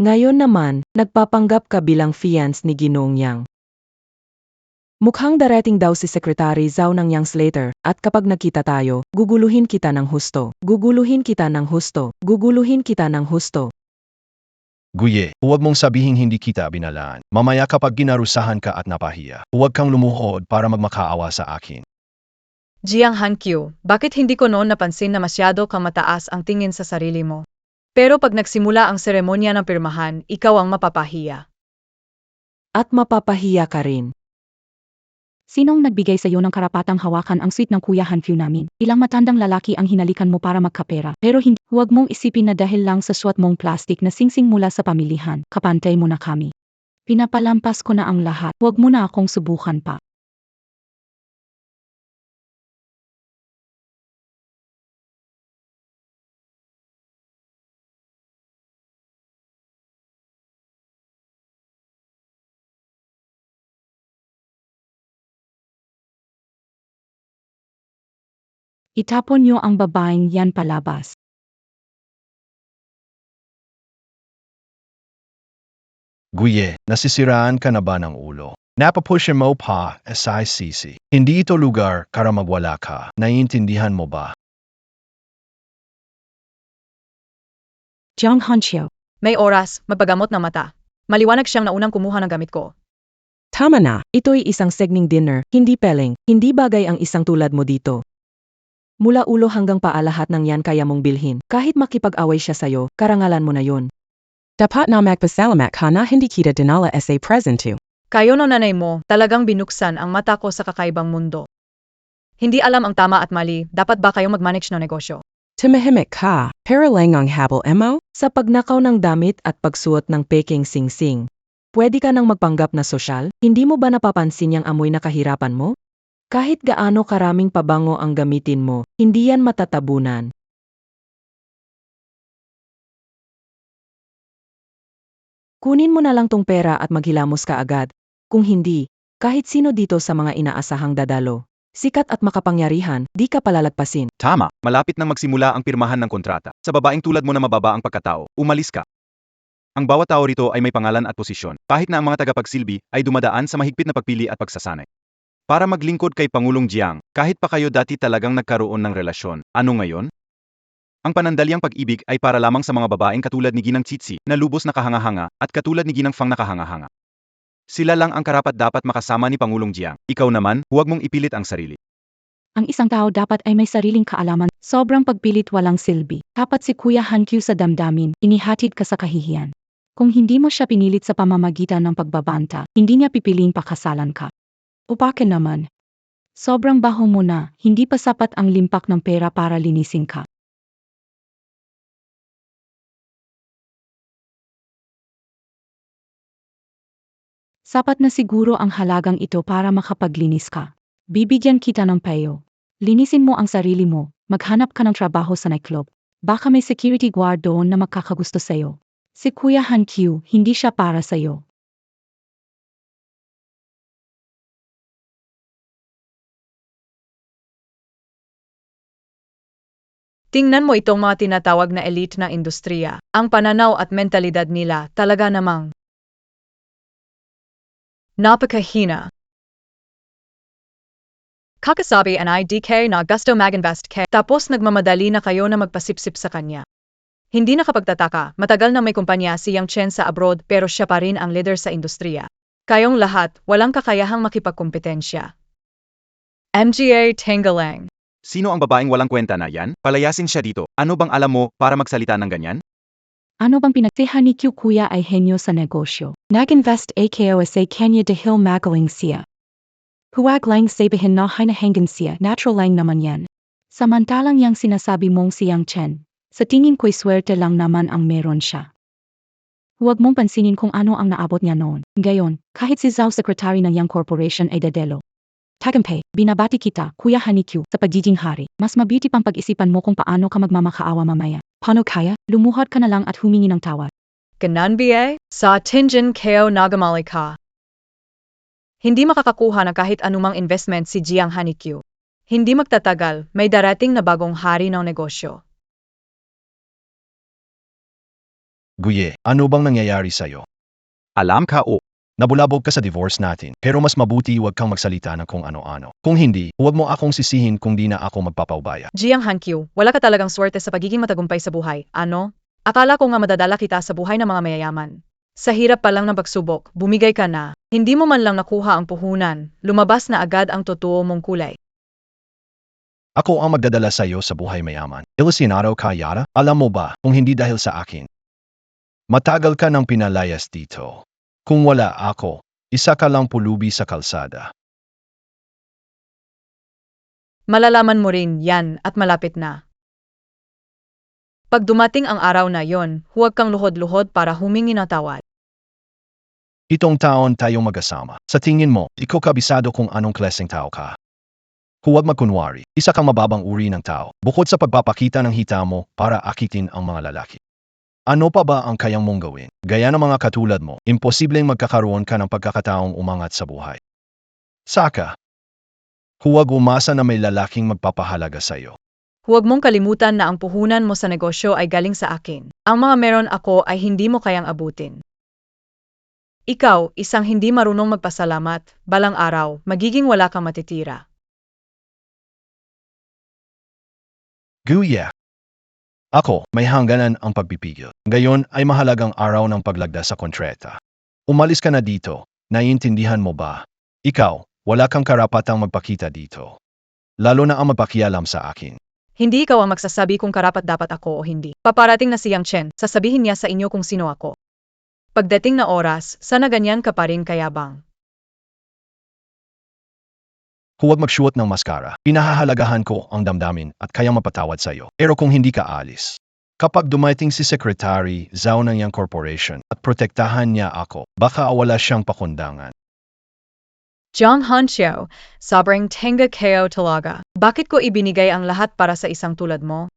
Ngayon naman, nagpapanggap ka bilang fiance ni Ginong Yang. Mukhang darating daw si Secretary Zhao ng Yang later, at kapag nakita tayo, guguluhin kita ng husto. Guguluhin kita ng husto. Guguluhin kita ng husto. Guye, huwag mong sabihing hindi kita binalaan. Mamaya kapag ginarusahan ka at napahiya, huwag kang lumuhod para magmakaawa sa akin. Jiang Hankyu, bakit hindi ko noon napansin na masyado kang mataas ang tingin sa sarili mo? Pero pag nagsimula ang seremonya ng pirmahan, ikaw ang mapapahiya. At mapapahiya ka rin. Sinong nagbigay sa iyo ng karapatang hawakan ang suite ng Kuya Hankyu namin? Ilang matandang lalaki ang hinalikan mo para magkapera. Pero hindi, huwag mong isipin na dahil lang sa suot mong plastic na singsing mula sa pamilihan, kapantay mo na kami. Pinapalampas ko na ang lahat. Huwag mo na akong subukan pa. Itapon niyo ang babaeng yan palabas. Guye, nasisiraan ka na ba ng ulo? Napapushin mo pa, SICC. Hindi ito lugar para magwala ka. Naiintindihan mo ba? Jiang Hankyu. May oras, magpagamot ng mata. Maliwanag siyang naunang kumuha ng gamit ko. Tama na, ito'y isang segning dinner, hindi peleng, hindi bagay ang isang tulad mo dito. Mula ulo hanggang paa lahat ng yan kaya mong bilhin. Kahit makipag-away siya sa'yo, karangalan mo na yun. Dapat na magpasalamat ka na hindi kita dinala sa present to. Kayo no nanay mo, talagang binuksan ang mata ko sa kakaibang mundo. Hindi alam ang tama at mali, dapat ba kayong mag-manage ng negosyo? Timahimik ka, para lang ang habol mo? Sa pagnakaw ng damit at pagsuot ng peking singsing, pwede ka nang magpanggap na sosyal? Hindi mo ba napapansin yung amoy na kahirapan mo? Kahit gaano karaming pabango ang gamitin mo, hindi yan matatabunan. Kunin mo na lang tong pera at maghilamos ka agad. Kung hindi, kahit sino dito sa mga inaasahang dadalo, sikat at makapangyarihan, di ka palalagpasin. Tama, malapit nang magsimula ang pirmahan ng kontrata. Sa babaeng tulad mo na mababa ang pagkatao, umalis ka. Ang bawat tao rito ay may pangalan at posisyon, kahit na ang mga tagapagsilbi ay dumadaan sa mahigpit na pagpili at pagsasanay. Para maglingkod kay Pangulong Jiang, kahit pa kayo dati talagang nagkaroon ng relasyon, ano ngayon? Ang panandalyang pag-ibig ay para lamang sa mga babaeng katulad ni Ginang Tsitsi na lubos na kahanga-hanga at katulad ni Ginang Fang na kahanga-hanga. Sila lang ang karapat-dapat makasama ni Pangulong Jiang. Ikaw naman, huwag mong ipilit ang sarili. Ang isang tao dapat ay may sariling kaalaman. Sobrang pagpilit walang silbi. Dapat si Kuya Hankyu sa damdamin, inihatid ka sa kahihiyan. Kung hindi mo siya pinilit sa pamamagitan ng pagbabanta, hindi niya pipiling pakasalan ka. O bakit naman? Sobrang baho mo na, hindi pa sapat ang limpak ng pera para linisin ka. Sapat na siguro ang halagang ito para makapaglinis ka. Bibigyan kita ng payo. Linisin mo ang sarili mo, maghanap ka ng trabaho sa nightclub. Baka may security guard doon na magkakagusto sa'yo. Si Kuya Hankyu, hindi siya para sa'yo. Tingnan mo itong mga tinatawag na elite ng industriya. Ang pananaw at mentalidad nila talaga namang napakahina. Kakasabi ang IDK na gusto mag-invest kay tapos nagmamadali na kayo na magpasipsip sa kanya. Hindi nakapagtataka, matagal na may kumpanya si Yang Chen sa abroad pero siya pa rin ang leader sa industriya. Kayong lahat, walang kakayahang makipagkompetensya. MGA Tengalang. Sino ang babaeng walang kwenta na yan? Palayasin siya dito. Ano bang alam mo para magsalita ng ganyan? Ano bang pinagsihan ni Q Kuya ay henyo sa negosyo? Nag-invest ako sa kanya dahil magaling siya. Huwag lang sabihin na hinahangan siya, natural lang naman yan. Samantalang yang sinasabi mong si Yang Chen, sa tingin ko'y swerte lang naman ang meron siya. Huwag mong pansinin kung ano ang naabot niya noon. Ngayon, kahit si Zhao Secretary ng Yang Corporation ay dadelo. Tagumpay, binabati kita, Kuya Hanikyu, sa pagiging hari. Mas mabuti pang pag-isipan mo kung paano ka magmamakaawa mamaya. Paano kaya? Lumuhod ka na lang at humingi ng tawad. Ganon ba? Sa Tinjin Kao nagamali ka. Hindi makakakuha ng kahit anumang investment si Jiang Hanikyu. Hindi magtatagal, may darating na bagong hari ng negosyo. Guye, ano bang nangyayari sa'yo? Alam ka o. Nabulabog ka sa divorce natin, pero mas mabuti huwag kang magsalita ng kung ano-ano. Kung hindi, huwag mo akong sisihin kung di na ako magpapaubaya. Jiang Hankyu, wala ka talagang swerte sa pagiging matagumpay sa buhay, ano? Akala ko nga madadala kita sa buhay ng mga mayayaman. Sa hirap pa lang ng pagsubok, bumigay ka na. Hindi mo man lang nakuha ang puhunan, lumabas na agad ang totoo mong kulay. Ako ang magdadala sa'yo sa buhay mayaman. Ilusinado ka, Yara? Alam mo ba, kung hindi dahil sa akin? Matagal ka nang pinalayas dito. Kung wala ako, isa ka lang pulubi sa kalsada. Malalaman mo rin yan at malapit na. Pag dumating ang araw na yon, huwag kang luhod-luhod para humingi ng tawad. Itong taon tayong magkasama. Sa tingin mo, ikaw kabisado kung anong klaseng tao ka. Huwag magkunwari, isa kang mababang uri ng tao, bukod sa pagpapakita ng hita mo para akitin ang mga lalaki. Ano pa ba ang kayang mong gawin? Gaya ng mga katulad mo, imposibleng magkakaroon ka ng pagkakataong umangat sa buhay. Saka, huwag umasa na may lalaking magpapahalaga sa'yo. Huwag mong kalimutan na ang puhunan mo sa negosyo ay galing sa akin. Ang mga meron ako ay hindi mo kayang abutin. Ikaw, isang hindi marunong magpasalamat, balang araw, magiging wala kang matitira. Guya. Ako, may hangganan ang pagpipigil. Ngayon ay mahalagang araw ng paglagda sa kontrata. Umalis ka na dito, naiintindihan mo ba? Ikaw, wala kang karapatang magpakita dito. Lalo na ang magpakialam sa akin. Hindi ikaw ang magsasabi kung karapat-dapat ako o hindi. Paparating na si Yang Chen, sasabihin niya sa inyo kung sino ako. Pagdating na oras, sana ganyan ka pa rin kayabang. huwag magsuot ng maskara. Pinahahalagahan ko ang damdamin at kayang mapatawad sa iyo. Pero kung hindi ka alis, kapag dumating si Secretary Zhao ng Yang Corporation at protektahan niya ako, baka wala siyang pakundangan. Jiang Hanqiu, sobrang tenga kayo talaga. Bakit ko ibinigay ang lahat para sa isang tulad mo?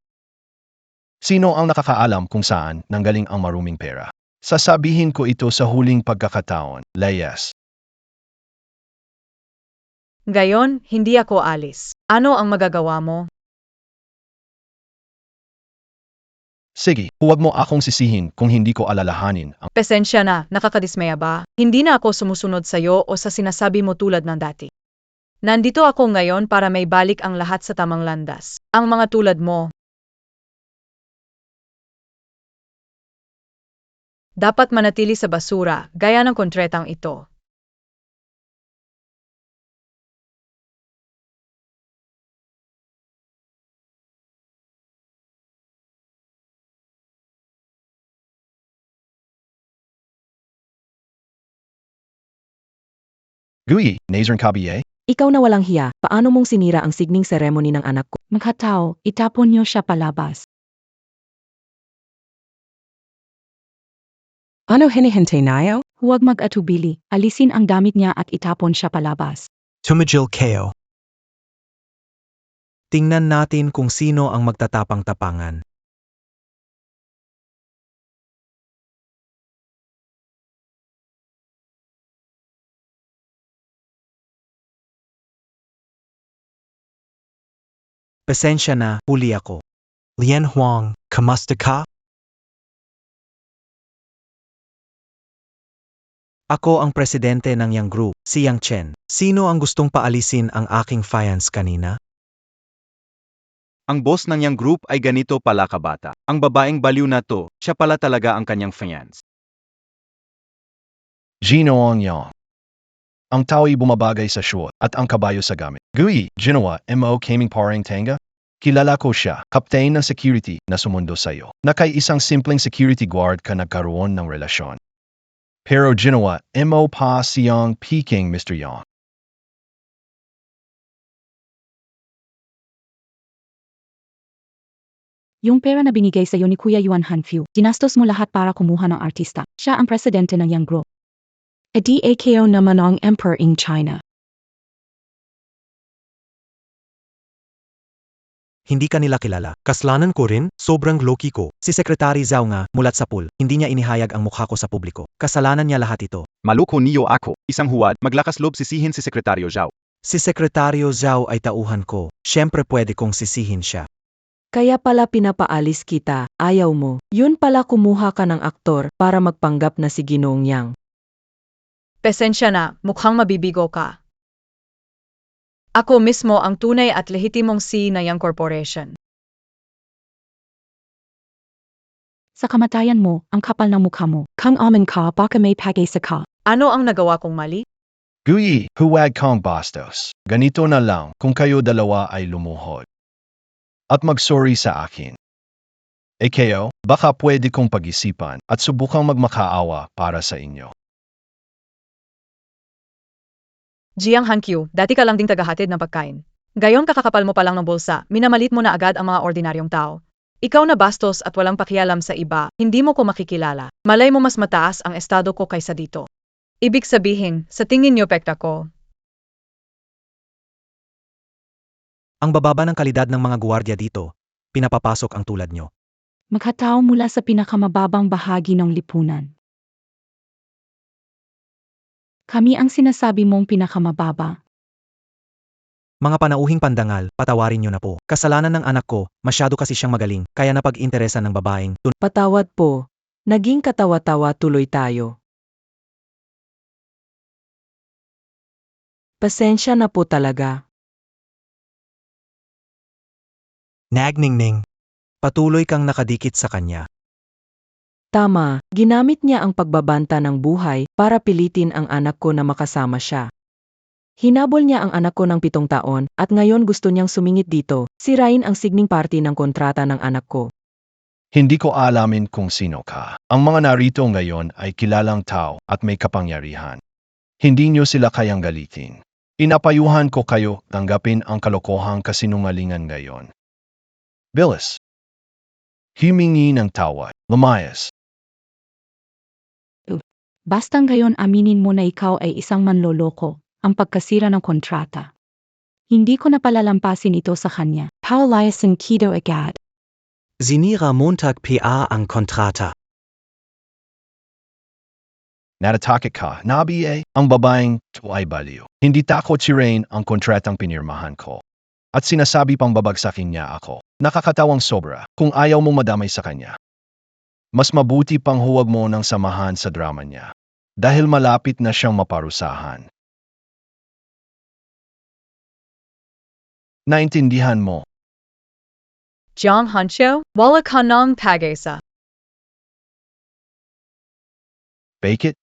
Sino ang nakakaalam kung saan nanggaling ang maruming pera? Sasabihin ko ito sa huling pagkakataon, Layas. Gayon, hindi ako alis. Ano ang magagawa mo? Sige, huwag mo akong sisihin kung hindi ko alalahanin ang Pasensya na, nakakadismaya ba? Hindi na ako sumusunod sa'yo o sa sinasabi mo tulad ng dati. Nandito ako ngayon para may balik ang lahat sa tamang landas. Ang mga tulad mo. Dapat manatili sa basura, gaya ng kontratang ito. Gui, Nazern Kabiye? Ikaw na walang hiya, paano mong sinira ang signing ceremony ng anak ko? Magkatao, itapon niyo siya palabas. Ano hinihintay nayo? Huwag mag-atubili, alisin ang damit niya at itapon siya palabas. Tumigil kayo. Tingnan natin kung sino ang magtatapang-tapangan. Pasensya na, huli ako. Lian Huang, kamusta ka? Ako ang presidente ng Yang Group, si Yang Chen. Sino ang gustong paalisin ang aking fiance kanina? Ang boss ng Yang Group ay ganito pala kabata. Ang babaeng baliw na to, siya pala talaga ang kanyang fiance. Gino ang Yang. Ang tao'y bumabagay sa suot at ang kabayo sa gamit. Gui, ginawa, mo kaming parang tanga? Kilala ko siya, captain ng security na sumundo sa iyo. Na kay isang simpleng security guard ka nagkaroon ng relasyon. Pero ginawa, mo pa siyang Peking Mr. Yang. Yung pera na binigay sa'yo ni Kuya Yuan Hanfiu, ginastos mo lahat para kumuha ng artista. Siya ang presidente ng Yang Group. Edi AKO naman ang emperor in China. Hindi ka nila kilala. Kasalanan ko rin, sobrang loki ko. Si Secretary Zhao nga, mulat sa pool, hindi niya inihayag ang mukha ko sa publiko. Kasalanan niya lahat ito. Maluko niyo ako, isang huwad, maglakas loob sisihin si Sekretaryo Zhao. Si Sekretaryo Zhao ay tauhan ko. Siyempre pwede kong sisihin siya. Kaya pala pinapaalis kita, ayaw mo. Yun pala kumuha ka ng aktor para magpanggap na si Ginoong Yang. Pasensya na, mukhang mabibigo ka. Ako mismo ang tunay at lehitimong C na Yang Corporation. Sa kamatayan mo, ang kapal ng mukha mo. Kang amin ka, baka may pag-asa ka. Ano ang nagawa kong mali? Gui, huwag kang bastos. Ganito na lang kung kayo dalawa ay lumuhod. At mag-sorry sa akin. Kayo, baka pwede kong pag-isipan at subukang magmakaawa para sa inyo. Jiang Hanqiu, dati ka lang ding tagahatid ng pagkain. Gayon kakakapal mo pa lang ng bulsa, minamalit mo na agad ang mga ordinaryong tao. Ikaw na bastos at walang pakialam sa iba, hindi mo ko makikilala. Malay mo mas mataas ang estado ko kaysa dito. Ibig sabihin, sa tingin niyo pekta ko. Ang bababa ng kalidad ng mga guwardiya dito, pinapapasok ang tulad nyo. Magkatao mula sa pinakamababang bahagi ng lipunan. Kami ang sinasabi mong pinakamababa. Mga panauhing pandangal, patawarin nyo na po. Kasalanan ng anak ko, masyado kasi siyang magaling, kaya napag-interesan ng babaeng Patawad po. Naging katawa-tawa tuloy tayo. Pasensya na po talaga. Nagningning. Patuloy kang nakadikit sa kanya. Tama, ginamit niya ang pagbabanta ng buhay para pilitin ang anak ko na makasama siya. Hinabol niya ang anak ko ng 7 taon at ngayon gusto niyang sumingit dito, sirain ang signing party ng kontrata ng anak ko. Hindi ko alamin kung sino ka. Ang mga narito ngayon ay kilalang tao at may kapangyarihan. Hindi nyo sila kayang galitin. Inapayuhan ko kayo tanggapin ang kalokohang kasinungalingan ngayon. Bilis. Humingi ng tawad. Lumayas. Basta ngayon aminin mo na ikaw ay isang manloloko, ang pagkasira ng kontrata. Hindi ko na palalampasin ito sa kanya. Pauliasin Kido agad. Sinira Montag PA ang kontrata. Natatake ka, Nabi ang babaeng to ay baliw. Hindi takot si Rain ang kontratang pinirmahan ko. At sinasabi pang babagsakin niya ako. Nakakatawang sobra kung ayaw mong madamay sa kanya. Mas mabuti pang huwag mo nang samahan sa drama niya. Dahil malapit na siyang maparusahan. Naintindihan mo. Jiang Hanqiu, wala ka ng pag-asa. Bake it?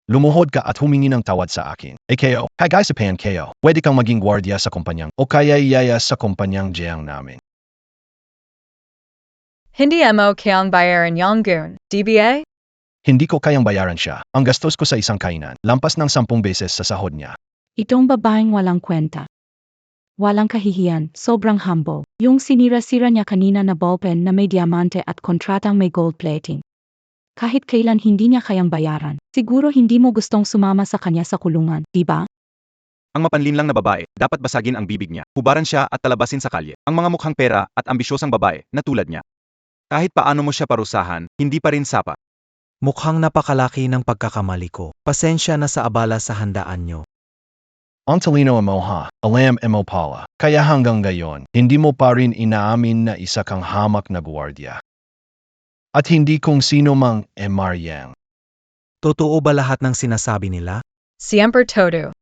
Lumuhod ka at humingi ng tawad sa akin. KO, kagaysapayan KO, pwede kang maging gwardiya sa kumpanyang o kaya iyaya sa kumpanyang Jiang namin. Hindi mo kayang bayaran yung goon, DBA? Hindi ko kayang bayaran siya. Ang gastos ko sa isang kainan, lampas ng 10 beses sa sahod niya. Itong babaeng walang kwenta. Walang kahihiyan, sobrang humble. Yung sinira-sira niya kanina na ballpen na may diamante at kontratang may gold plating. Kahit kailan hindi niya kayang bayaran. Siguro hindi mo gustong sumama sa kanya sa kulungan, di ba? Ang mapanlinlang na babae, dapat basagin ang bibig niya, hubaran siya at talabasin sa kalye. Ang mga mukhang pera at ambisyosang babae na tulad niya. Kahit paano mo siya parusahan, hindi pa rin sapa. Mukhang napakalaki ng pagkakamali ko. Pasensya na sa abala sa handaan nyo. Ang talino mo ha, alam mo pala. Kaya hanggang ngayon, hindi mo pa rin inaamin na isa kang hamak na gwardiya. At hindi kung sino mang Yang. Totoo ba lahat ng sinasabi nila? Siempre todo.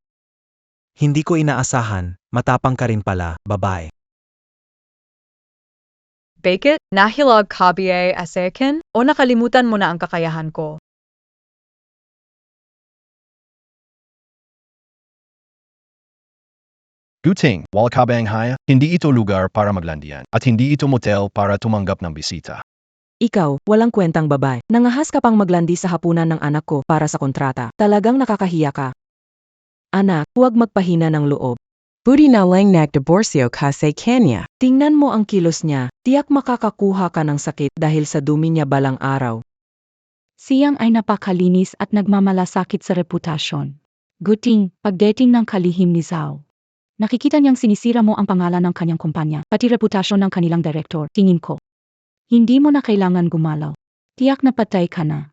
Hindi ko inaasahan, matapang ka rin pala, babae. Bakit? Nahilog ka ba sa akin? O nakalimutan mo na ang kakayahan ko? Guting, wala ka bang haya? Hindi ito lugar para maglandian, at hindi ito motel para tumanggap ng bisita. Ikaw, walang kwentang babae. Nangahas ka pang maglandi sa hapunan ng anak ko para sa kontrata. Talagang nakakahiya ka. Anak, huwag magpahina ng loob. Budi na lang nagdiborsyo ka sa kanya. Tingnan mo ang kilos niya. Tiyak makakakuha ka ng sakit dahil sa dumi niya balang araw. Siyang ay napakalinis at nagmamalasakit sa reputasyon. Guting, pagdating ng kalihim ni Zhao. Nakikita niyang sinisira mo ang pangalan ng kanyang kumpanya, pati reputasyon ng kanilang direktor. Tingin ko. Hindi mo na kailangan gumalaw. Tiyak na patay ka na.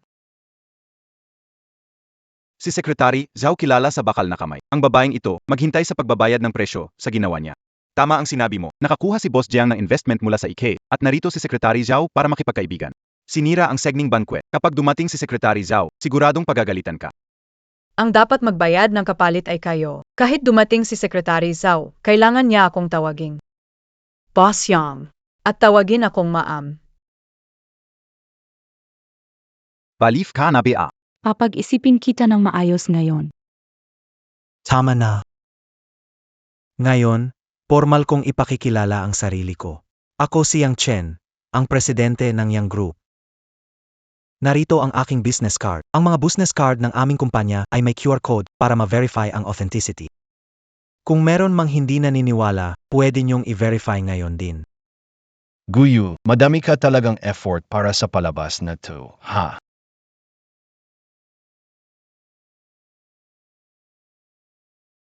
Si Secretary Zhao kilala sa bakal na kamay. Ang babaeng ito, maghintay sa pagbabayad ng presyo sa ginawa niya. Tama ang sinabi mo, nakakuha si Boss Jiang ng investment mula sa IK, at narito si Secretary Zhao para makipagkaibigan. Sinira ang segning banquet. Kapag dumating si Secretary Zhao, siguradong pagagalitan ka. Ang dapat magbayad ng kapalit ay kayo. Kahit dumating si Secretary Zhao, kailangan niya akong tawagin. Boss Yang. At tawagin akong Maam. Balif ka na ba? Papag-isipin kita ng maayos ngayon. Tama na. Ngayon, formal kong ipakikilala ang sarili ko. Ako si Yang Chen, ang presidente ng Yang Group. Narito ang aking business card. Ang mga business card ng aming kumpanya ay may QR code para ma-verify ang authenticity. Kung meron mang hindi naniniwala, pwede niyong i-verify ngayon din. Guyu, madami ka talagang effort para sa palabas na to, ha?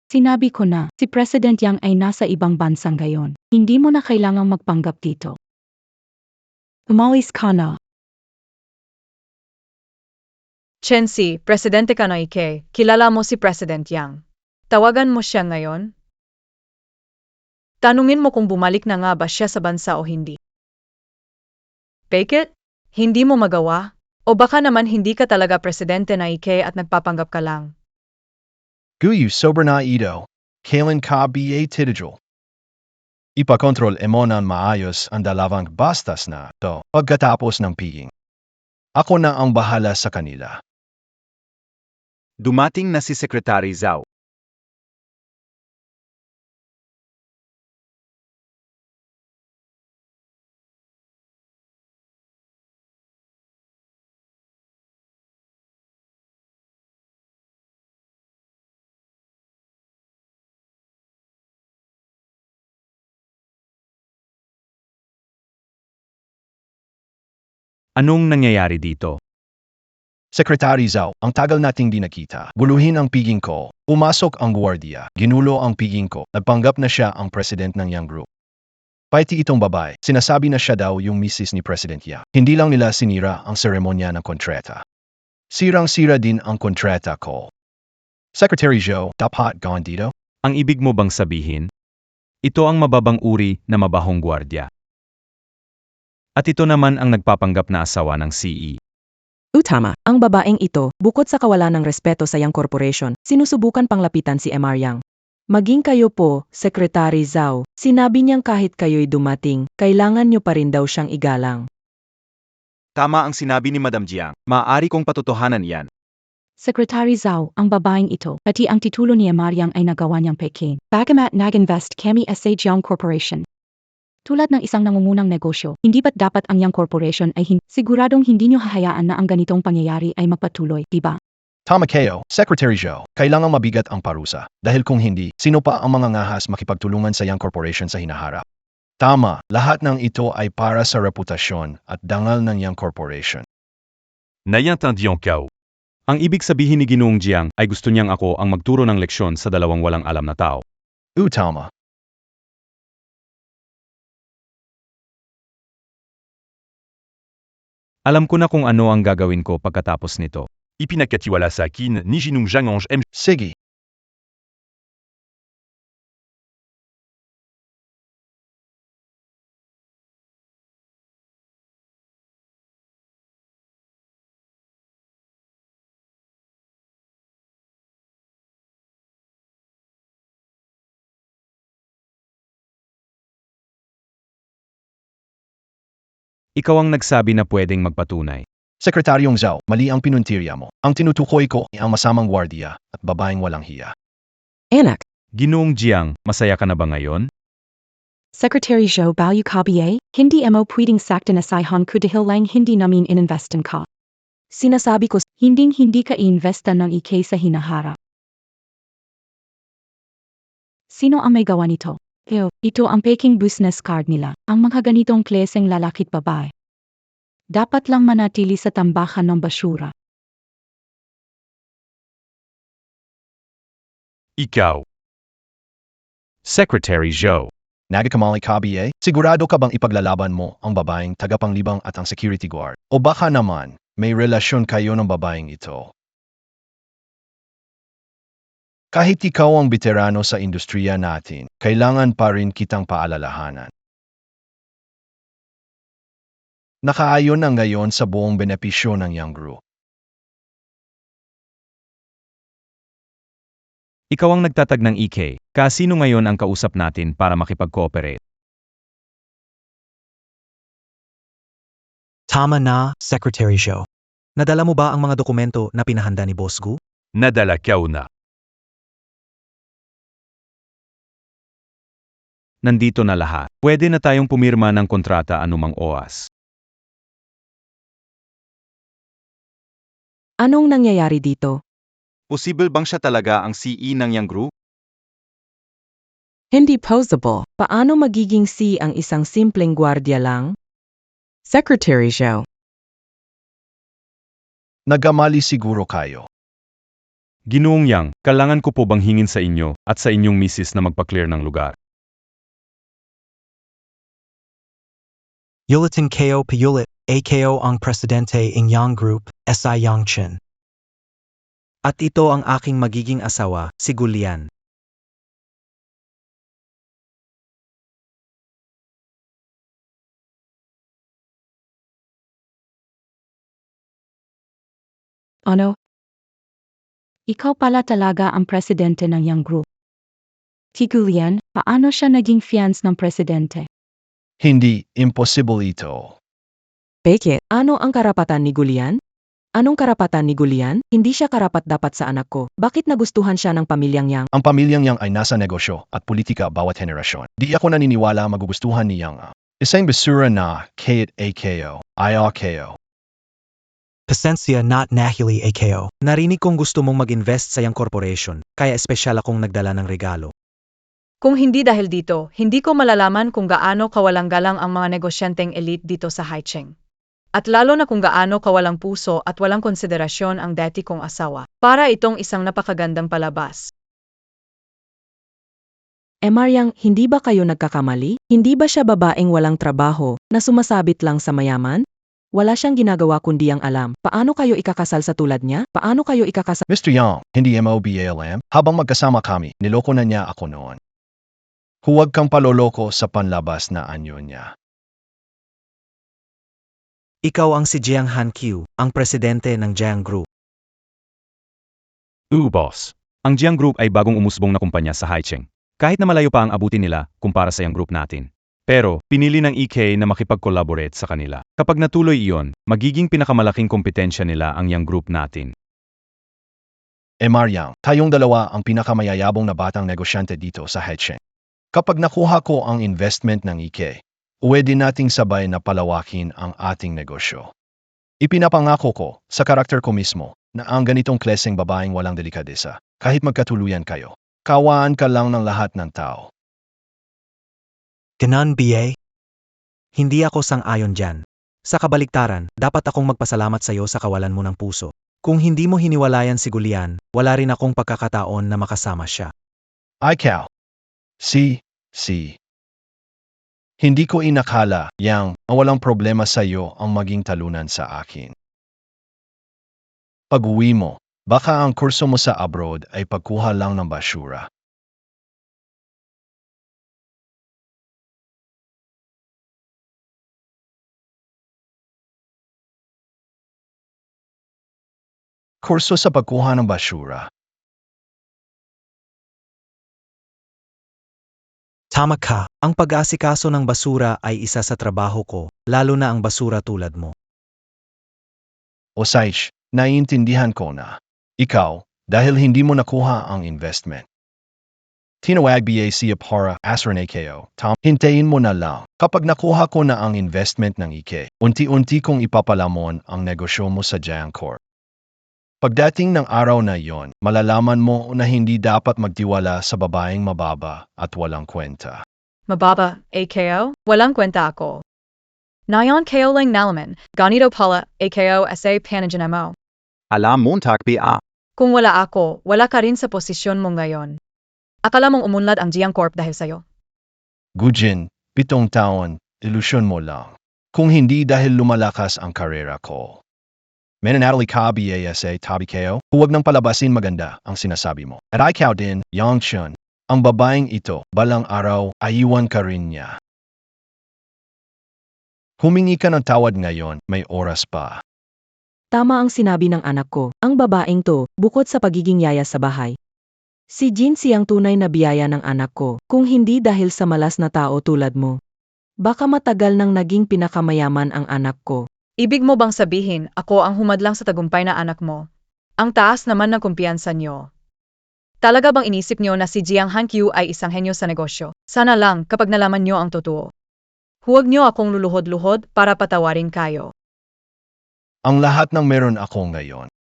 Sinabi ko na, si President Yang ay nasa ibang bansa ngayon. Hindi mo na kailangang magpanggap dito. Umalis ka na. Chensi, presidente ka na Ike. Kilala mo si President Yang. Tawagan mo siya ngayon? Tanungin mo kung bumalik na nga ba siya sa bansa o hindi. Bakit? Hindi mo magawa? O baka naman hindi ka talaga presidente na Ike at nagpapanggap ka lang. Guyu, sobra na ito. Kailan ka ba titigil? Ipakontrol mo ng maayos ang dalawang bastas na to pagkatapos ng piging. Ako na ang bahala sa kanila. Dumating na si Secretary Zhao. Anong nangyayari dito? Secretary Zhao, ang tagal nating di nakita. Guluhin ang piging ko. Pumasok ang gwardiya. Ginulo ang piging ko. Nagpanggap na siya ang president ng Young Group. Paiti itong babae. Sinasabi na siya daw yung misis ni President Ya. Hindi lang nila sinira ang seremonya ng kontrata. Sirang-sira din ang kontrata ko. Secretary Zhao, dapat gawin dito? Ang ibig mo bang sabihin? Ito ang mababang uri na mabahong gwardya. At ito naman ang nagpapanggap na asawa ng CE. Tama, ang babaeng ito, bukod sa kawalan ng respeto sa Yang Corporation, sinusubukan pang lapitan si MR Yang. Maging kayo po, Secretary Zhao, sinabi niyang kahit kayo'y dumating, kailangan niyo pa rin daw siyang igalang. Tama ang sinabi ni Madam Jiang. Maaari kong patotohanan yan. Secretary Zhao, ang babaeng ito, pati ang titulo ni Mariang ay nagawa niyang Peking. Bagamat nag-invest kami sa Jiang Corporation. Tulad ng isang nangungunang negosyo, hindi ba't dapat ang Yang Corporation ay siguradong hindi niyo hahayaan na ang ganitong pangyayari ay magpatuloy, diba? Tama kayo, Secretary Zhao. Kailangang mabigat ang parusa. Dahil kung hindi, sino pa ang mga ngahas makipagtulungan sa Young Corporation sa hinaharap? Tama, lahat ng ito ay para sa reputasyon at dangal ng Young Corporation. Naiintindihan ko. Ang ibig sabihin ni Ginoong Jiang ay gusto niyang ako ang magturo ng leksyon sa dalawang walang alam na tao. Tama. Alam ko na kung ano ang gagawin ko pagkatapos nito. Ipinagkatiwala sa akin ni Ginoong Jiang ang Sige. Ikaw ang nagsabi na pwedeng magpatunay. Sekretaryong Zhao, mali ang pinuntirya mo. Ang tinutukoy ko ay ang masamang gwardiya at babaeng walang hiya. Anak, Ginoong Jiang, masaya ka na ba ngayon? Secretary Zhao Bayu Kabiye, hindi mo pwedeng sakta na sayhan ko dahil lang hindi namin ininvestan ka. Sinasabi ko, hindi ka iinvesta ng IK sa hinaharap. Sino ang may gawa nito? Ito ang Peking business card nila, ang mga ganitong klaseng lalaki't babae. Dapat lang manatili sa tambakan ng basura. Ikaw. Secretary Zhao. Nagakamali ka ba? Sigurado ka bang ipaglalaban mo ang babaeng tagapanglibang at ang security guard? O baka naman, may relasyon kayo ng babaeng ito? Kahit ikaw ang veterano sa industriya natin, kailangan pa rin kitang paalalahanan. Nakaayon na ngayon sa buong benepisyo ng Young Group. Ikaw ang nagtatag ng EK. Kasino ngayon ang kausap natin para makipag-cooperate? Tama na, Secretary Zhao. Nadala mo ba ang mga dokumento na pinahanda ni Boss Gu? Nadala ka na. Nandito na lahat. Pwede na tayong pumirma ng kontrata anumang oras. anong nangyayari dito? Posible bang siya talaga ang CE ng Young Group? Hindi possible. Paano magiging si ang isang simpleng gwardiya lang? Secretary Zhao. Nagkamali siguro kayo. Ginoong Yang, kailangan ko po bang hingin sa inyo at sa inyong misis na magpa-clear ng lugar? Yulitin ko Payulit, AKO ang presidente ng Young Group, SI Yangchen. At ito ang aking magiging asawa, si Gulian. Ano? Ikaw pala talaga ang presidente ng Young Group. Tigulian, paano siya naging fiance ng presidente? Hindi, impossible ito. Peke, ano ang karapatan ni Gulian? Anong karapatan ni Gulian? Hindi siya karapat-dapat sa anak ko. Bakit nagustuhan siya ng pamilyang Yang? Ang pamilyang Yang ay nasa negosyo at politika bawat henerasyon. Di ako naniniwala magugustuhan ni Yang. Isang basura na, kahit AKO, IRKO. Pasensya not nahili AKO. Narinig kong gusto mong mag-invest sa Young Corporation, kaya espesyal akong nagdala ng regalo. Kung hindi dahil dito, hindi ko malalaman kung gaano kawalang galang ang mga negosyanteng elite dito sa Haicheng. At lalo na kung gaano kawalang puso at walang konsiderasyon ang dati kong asawa. Para itong isang napakagandang palabas. Maryang, hindi ba kayo nagkakamali? Hindi ba siya babaeng walang trabaho, na sumasabit lang sa mayaman? Wala siyang ginagawa kundi ang alam. Paano kayo ikakasal sa tulad niya? Paano kayo ikakasal? Mr. Yang, hindi mo ba alam? Habang magkasama kami, niloko na niya ako noon. Huwag kang paloloko sa panlabas na anyo niya. Ikaw ang si Jiang Hankyu, ang presidente ng Jiang Group. Boss. Ang Jiang Group ay bagong umusbong na kumpanya sa Haicheng. Kahit na malayo pa ang abutin nila kumpara sa Yang Group natin. Pero, pinili ng EK na makipag-collaborate sa kanila. Kapag natuloy iyon, magiging pinakamalaking kompetensya nila ang Yang Group natin. Maryang, tayong dalawa ang pinakamayayabong na batang negosyante dito sa Haicheng. Kapag nakuha ko ang investment ng EK, pwede nating sabay na palawakin ang ating negosyo. Ipinapangako ko sa karakter ko mismo na ang ganitong kleseng babaeng walang delikadesa, kahit magkatuluyan kayo. Kawaan ka lang ng lahat ng tao. Ganon, BA? Hindi ako sang-ayon dyan. Sa kabaliktaran, dapat akong magpasalamat sa iyo sa kawalan mo ng puso. Kung hindi mo hiniwalayan si Gulian, wala rin akong pagkakataon na makasama siya. Ikaw. Hindi ko inakala, Yang, na walang problema sa iyo ang maging talunan sa akin. Pag-uwi mo, baka ang kurso mo sa abroad ay pagkuha lang ng basura. Kurso sa pagkuha ng basura. Tama ka, ang pag-aasikaso ng basura ay isa sa trabaho ko, lalo na ang basura tulad mo. Osaish, naiintindihan ko na. Ikaw, dahil hindi mo nakuha ang investment. Tinawag ba siya para asran ko, Tom, hintayin mo na lang. Kapag nakuha ko na ang investment ng EK, unti-unti kong ipapalamon ang negosyo mo sa Jiang Corp. Pagdating ng araw na iyon, malalaman mo na hindi dapat magtiwala sa babaeng mababa at walang kwenta. Mababa, AKO? Walang kwenta ako. Nayon KO lang nalaman, ganito pala, AKO sa panaginam mo. Alam mo BA. Kung wala ako, wala ka rin sa posisyon mo ngayon. Akala mong umunlad ang Jiang Corp dahil sa'yo? Gujin, 7 taon, ilusyon mo lang. Kung hindi dahil lumalakas ang karera ko. Mananatili ka BASA tabi kayo, huwag nang palabasin maganda ang sinasabi mo. At ikaw din, Yang Chun, ang babaeng ito, balang araw, aiwan ka rin niya. Humingi ka ng tawad ngayon, may oras pa. Tama ang sinabi ng anak ko, ang babaeng to, bukod sa pagiging yaya sa bahay. Si Jin siyang tunay na biyaya ng anak ko, kung hindi dahil sa malas na tao tulad mo. Baka matagal nang naging pinakamayaman ang anak ko. Ibig mo bang sabihin, ako ang humadlang sa tagumpay na anak mo? Ang taas naman ng kumpiyansa niyo. Talaga bang inisip niyo na si Jiang Hankyu ay isang henyo sa negosyo? Sana lang kapag nalaman niyo ang totoo. Huwag niyo akong luluhod-luhod para patawarin kayo. Ang lahat ng meron ako ngayon.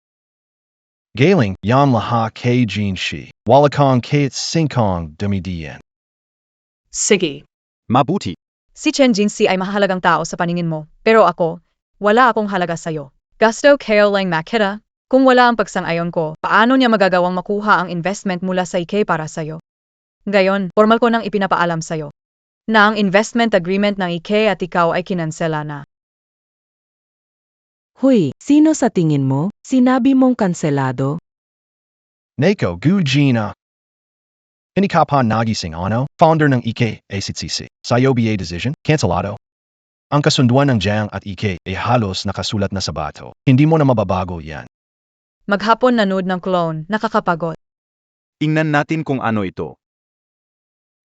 Galing, yan lahat kay Jin Shi. Walakong kay Singkong dumidiyan. Sige. Mabuti. Si Chen Jinsi ay mahalagang tao sa paningin mo, pero ako, wala akong halaga sa'yo. Gusto kayo lang makita, kung wala ang pagsang-ayon ko, paano niya magagawang makuha ang investment mula sa IK para sa'yo? Ngayon, formal ko nang ipinapaalam sa'yo na ang investment agreement ng IK at ikaw ay kinansela na. Hoy, sino sa tingin mo? Sinabi mong kanselado? Neko Gujina. Hindi ka pa nagising ano? Founder ng EK, ACTC. Sa OBA decision, cancelado. Ang kasunduan ng Jiang at EK ay halos nakasulat na sa bato. Hindi mo na mababago yan. Maghapon nanood ng clone, nakakapagod. Tingnan natin kung ano ito.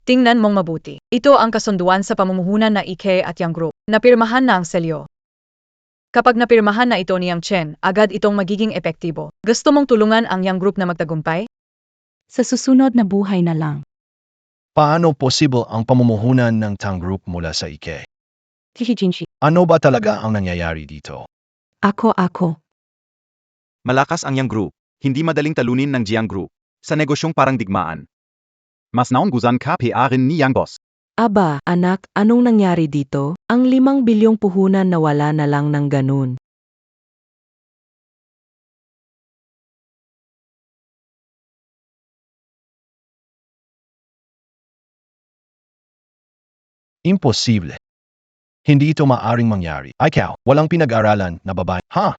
Tingnan mong mabuti. Ito ang kasunduan sa pamumuhunan na IK at Yang Group. Napirmahan na ang selyo. Kapag napirmahan na ito ni Yang Chen, agad itong magiging epektibo. Gusto mong tulungan ang Yang Group na magtagumpay? Sa susunod na buhay na lang. Paano posible ang pamumuhunan ng Tang Group mula sa IK? Jinshi. Ano ba talaga ang nangyayari dito? Ako. Malakas ang Yang Group. Hindi madaling talunin ng Jiang Group. Sa negosyong parang digmaan. Mas naunggusan ka rin ni Yang Boss. Aba, anak, anong nangyari dito? Ang 5 bilyong puhunan nawala na lang ng ganun. Imposible. Hindi ito maaring mangyari. Ikaw, walang pinag-aralan na babae. Ha?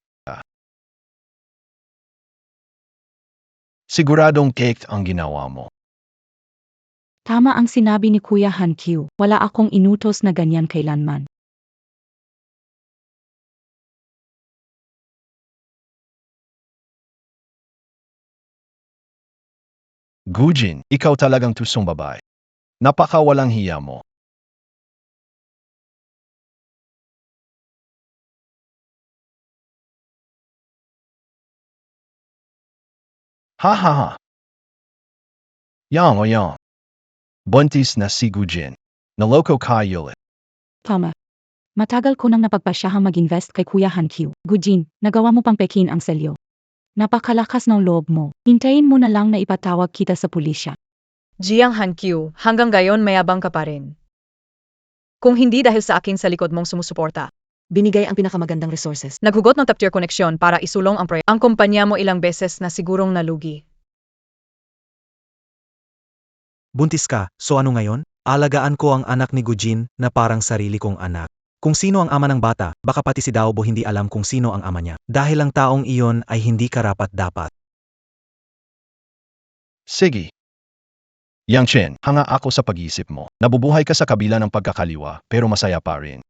Siguradong cake ang ginawa mo. Tama ang sinabi ni Kuya Hankyu. Wala akong inutos na ganyan kailanman. Gujin, ikaw talagang tusong babae. Napakawalang hiya mo. Ha ha ha. Yang o yang. Buntis na si Gujin. Naloko ka ulit. Tama. Matagal ko nang napagpasyahang mag-invest kay Kuya Hankyu. Gujin, nagawa mo pang pekin ang selyo. Napakalakas ng loob mo. Hintayin mo na lang na ipatawag kita sa pulisya. Jiang Hankyu, hanggang gayon mayabang ka pa rin. Kung hindi dahil sa akin sa likod mong sumusuporta, Binigay ang pinakamagandang resources. naghugot ng top-tier koneksyon para isulong ang proyekto. Ang kumpanya mo ilang beses na sigurong nalugi. Buntis ka, so ano ngayon? Alagaan ko ang anak ni Gujin na parang sarili kong anak. Kung sino ang ama ng bata, baka pati si Daobo hindi alam kung sino ang ama niya. Dahil ang taong iyon ay hindi karapat-dapat. Sige. Yang Chen, hanga ako sa pag-iisip mo. Nabubuhay ka sa kabila ng pagkakaliwa, pero masaya pa rin.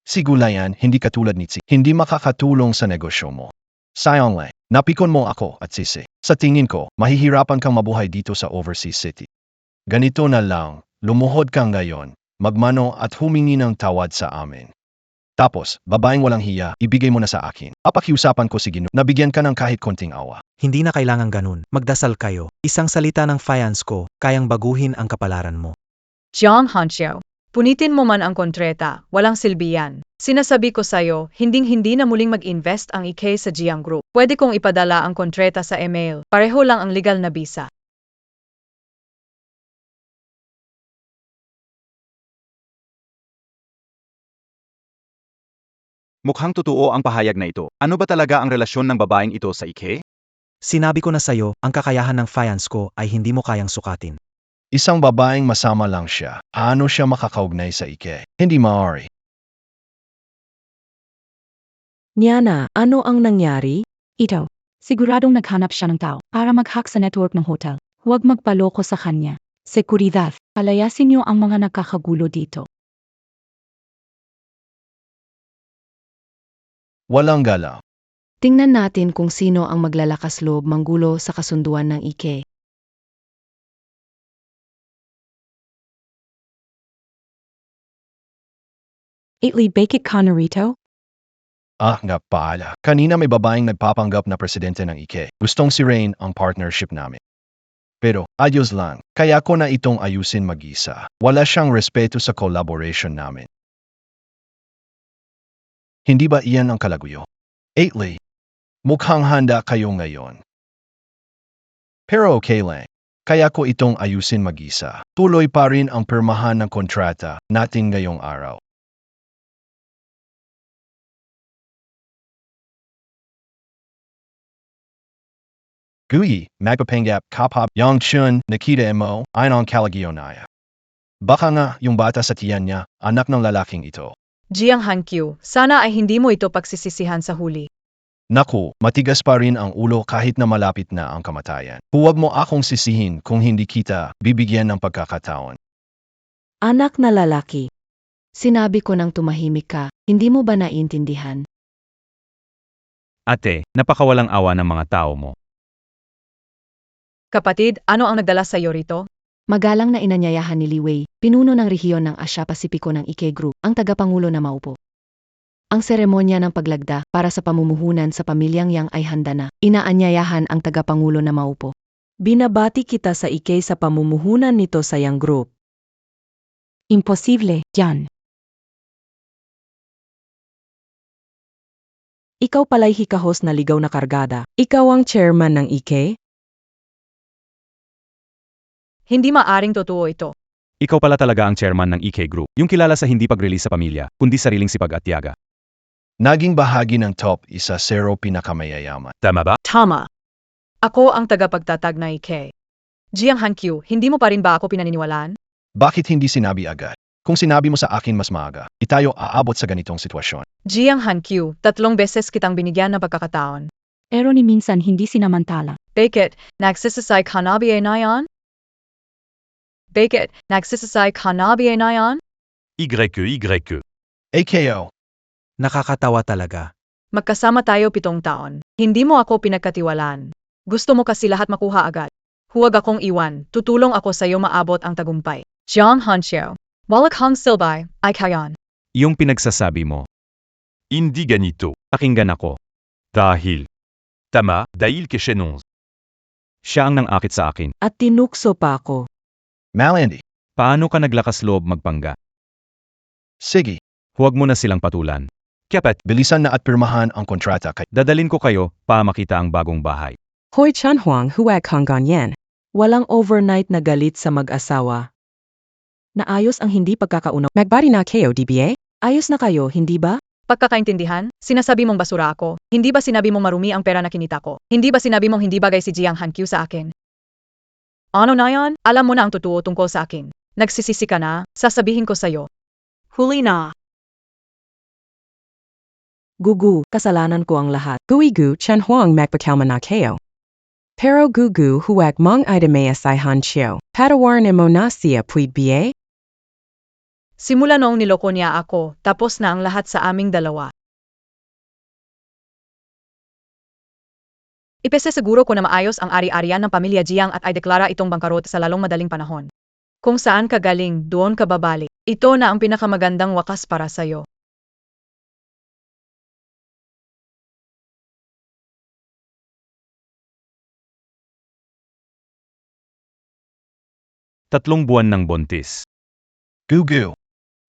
Si Gulayan, hindi katulad ni Tsi. Hindi makakatulong sa negosyo mo. Sayang lang, napikon mo ako at Sisi. Sa tingin ko, mahihirapan kang mabuhay dito sa overseas city. Ganito na lang, lumuhod kang ngayon, magmano at humingi ng tawad sa amin. Tapos, babaeng walang hiya, ibigay mo na sa akin. Papakiusapan ko si Gino, nabigyan ka ng kahit konting awa. Hindi na kailangan ganun. Magdasal kayo. Isang salita ng finance ko, kayang baguhin ang kapalaran mo. Jiang Hanxiao, punitin mo man ang kontreta, walang silbi yan. Sinasabi ko sa'yo, hinding-hindi na muling mag-invest ang IK sa Jiang Group. Pwede kong ipadala ang kontreta sa email, pareho lang ang legal na bisa. Mukhang totoo ang pahayag na ito. Ano ba talaga ang relasyon ng babaeng ito sa Ike? Sinabi ko na sa'yo, ang kakayahan ng finance ko ay hindi mo kayang sukatin. Isang babaeng masama lang siya. Paano siya makakaugnay sa Ike? Hindi maaari. Niana, ano ang nangyari? Ito, siguradong naghanap siya ng tao para mag-hack sa network ng hotel. Huwag magpaloko sa kanya. Seguridad, palayasin niyo ang mga nakakagulo dito. Walang galaw. Tingnan natin kung sino ang maglalakas loob manggulo sa kasunduan ng IK. Itli bakit ka narito? Ah, nga pala. Kanina may babaeng nagpapanggap na presidente ng Ike. Gustong si Rain ang partnership namin. Pero, ayos lang. Kaya ko na itong ayusin mag-isa. Wala siyang respeto sa collaboration namin. Hindi ba iyan ang kalaguyo? Aitley, mukhang handa kayo ngayon. Pero okay lang. Kaya ko itong ayusin mag-isa. Tuloy pa rin ang pirmahan ng kontrata natin ngayong araw. Gui, magpapanggap kapab, Yang Chun, Nikita mo, ayon ang kalagionaya. Baka nga yung bata sa tiyan niya, anak ng lalaking ito. Jiang Hankyu, sana ay hindi mo ito pagsisisihan sa huli. Naku, matigas pa rin ang ulo kahit na malapit na ang kamatayan. Huwag mo akong sisihin kung hindi kita bibigyan ng pagkakataon. Anak na lalaki. Sinabi ko nang tumahimik ka, hindi mo ba naiintindihan? Ate, napakawalang awa ng mga tao mo. Kapatid, ano ang nagdala sa iyo rito? Magalang na inanyayahan ni Li Wei, pinuno ng rehiyon ng Asia-Pasipiko ng IK Group, ang tagapangulo na maupo. Ang seremonya ng paglagda para sa pamumuhunan sa pamilyang Yang ay handa na. Inaanyayahan ang tagapangulo na maupo. Binabati kita sa IK sa pamumuhunan nito sa Yang Group. Imposible, Jan. Ikaw pala'y hikahos na ligaw na kargada. Ikaw ang chairman ng IK? Hindi maaring totoo ito. Ikaw pala talaga ang chairman ng EK Group, yung kilala sa hindi pag-release sa pamilya, kundi sariling sipag at tiyaga. Naging bahagi ng top 1% pinakamayayaman. Tama ba? Tama. Ako ang tagapagtatag na Ike. Jiang Hankyu, hindi mo pa rin ba ako pinaniniwalaan? Bakit hindi sinabi agad? Kung sinabi mo sa akin mas maaga, itayo aabot sa ganitong sitwasyon. Jiang Hankyu, 3 beses kitang binigyan ng pagkakataon. Pero ni minsan hindi sinamantala. Bakit, nagsisasay ka na ba na yan? Bakit, nagsisasay ka na ba na yan? YE. AKO, Nakakatawa talaga. Magkasama tayo 7 taon. Hindi mo ako pinagkatiwalaan. Gusto mo kasi lahat makuha agad. Huwag akong iwan, tutulong ako sa iyo maabot ang tagumpay. Jiang Hanxiao, wala kang silbay, ay kayan. Yung pinagsasabi mo. Hindi ganito. Pakinggan ako. Dahil. Tama, dahil keshenons. Siya ang nangakit sa akin. At tinukso pa ako. Malandi. Paano ka naglakas loob magpangga? Sige, Huwag mo na silang patulan. Kapat, bilisan na at pirmahan ang kontrata kay dadalin ko kayo para makita ang bagong bahay. Hoi Chun Huang Huag Hong Yan. Walang overnight na galit sa mag-asawa. Naayos ang hindi pagkakaunaw. Magbari na kayo DBA? Ayos na kayo, hindi ba? Pagkakaintindihan, sinasabi mong basura ako. Hindi ba sinabi mong marumi ang pera na kinita ko? Hindi ba sinabi mong hindi bagay si Jiang Hankyu sa akin? Ano na yan? Alam mo na ang totoo tungkol sa akin. Nagsisisi ka na, sasabihin ko sa'yo. Huli na. Gugu, kasalanan ko ang lahat. Gui Gu Chen Huang Magpakalma na kayo. Pero Gugu Huag Mong Idamea Sai Han Chiu. Patawaran mo na siya puid BA? Simula noong niloko niya ako, tapos na ang lahat sa aming dalawa. Ipesesiguro ko na maayos ang ari-arian ng pamilya Jiang at ay deklara itong bangkarot sa lalong madaling panahon. Kung saan ka galing, doon ka babalik. Ito na ang pinakamagandang wakas para sa'yo. Tatlong buwan ng buntis. Gugu.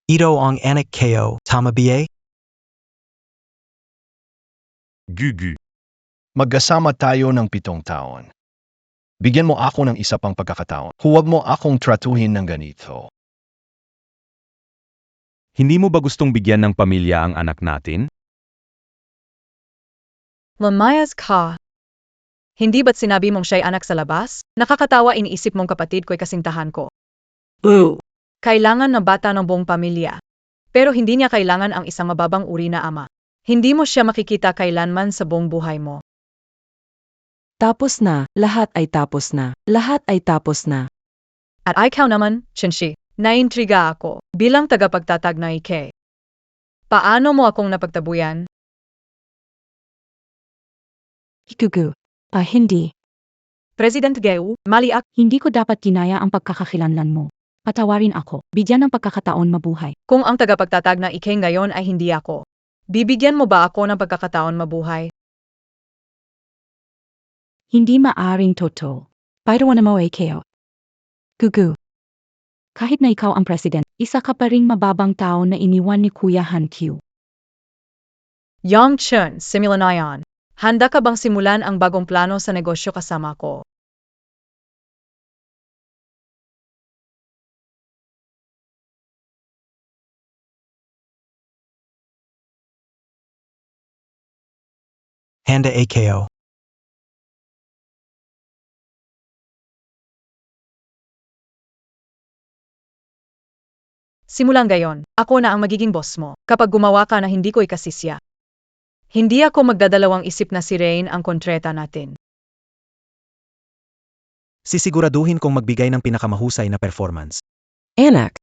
Ito ang anak ko, tama ba? Gugu. Magkasama tayo ng 7 taon. Bigyan mo ako ng isa pang pagkakataon. Huwag mo akong tratuhin ng ganito. Hindi mo ba gustong bigyan ng pamilya ang anak natin? Lamayas ka. Hindi ba't sinabi mong siya'y anak sa labas? Nakakatawa iniisip mong kapatid ko'y kasintahan ko. Boo. Kailangan na bata ng buong pamilya. Pero hindi niya kailangan ang isang mababang uri na ama. Hindi mo siya makikita kailanman sa buong buhay mo. Tapos na, lahat ay tapos na. Lahat ay tapos na. At ikaw naman, Chinshi, naintriga ako bilang tagapagtatag na Ike. Paano mo akong napagtabuyan? Gugu. Hindi. President Geu, mali ako. Hindi ko dapat ginaya ang pagkakakilanlan mo. Patawarin ako. Bigyan ng pagkakataon mabuhay. Kung ang tagapagtatag na Ike ngayon ay hindi ako, bibigyan mo ba ako ng pagkakataon mabuhay? Hindi maaring totoo. Paitawan mo ay kayo. Gugu. Kahit na ikaw ang president, isa ka pa ring mababang tao na iniwan ni Kuya Hankyu. Yang Chun, simulan na yan. Handa ka bang simulan ang bagong plano sa negosyo kasama ko? Handa ako. Simulan gayon, ako na ang magiging boss mo, kapag gumawa ka na hindi ko ikasisya. Hindi ako magdadalawang isip na si Rain ang kontreta natin. Sisiguraduhin kong magbigay ng pinakamahusay na performance. Anak.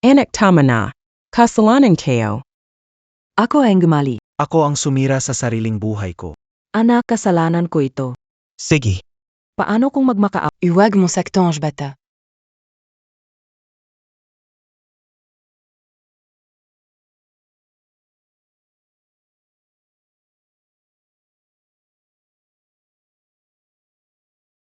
Anak tama na. Kasalanan kayo. Ako ang gumali. Ako ang sumira sa sariling buhay ko. Anak, kasalanan ko ito. Sige. Paano kung magmaka... Huwag mo sektange bata.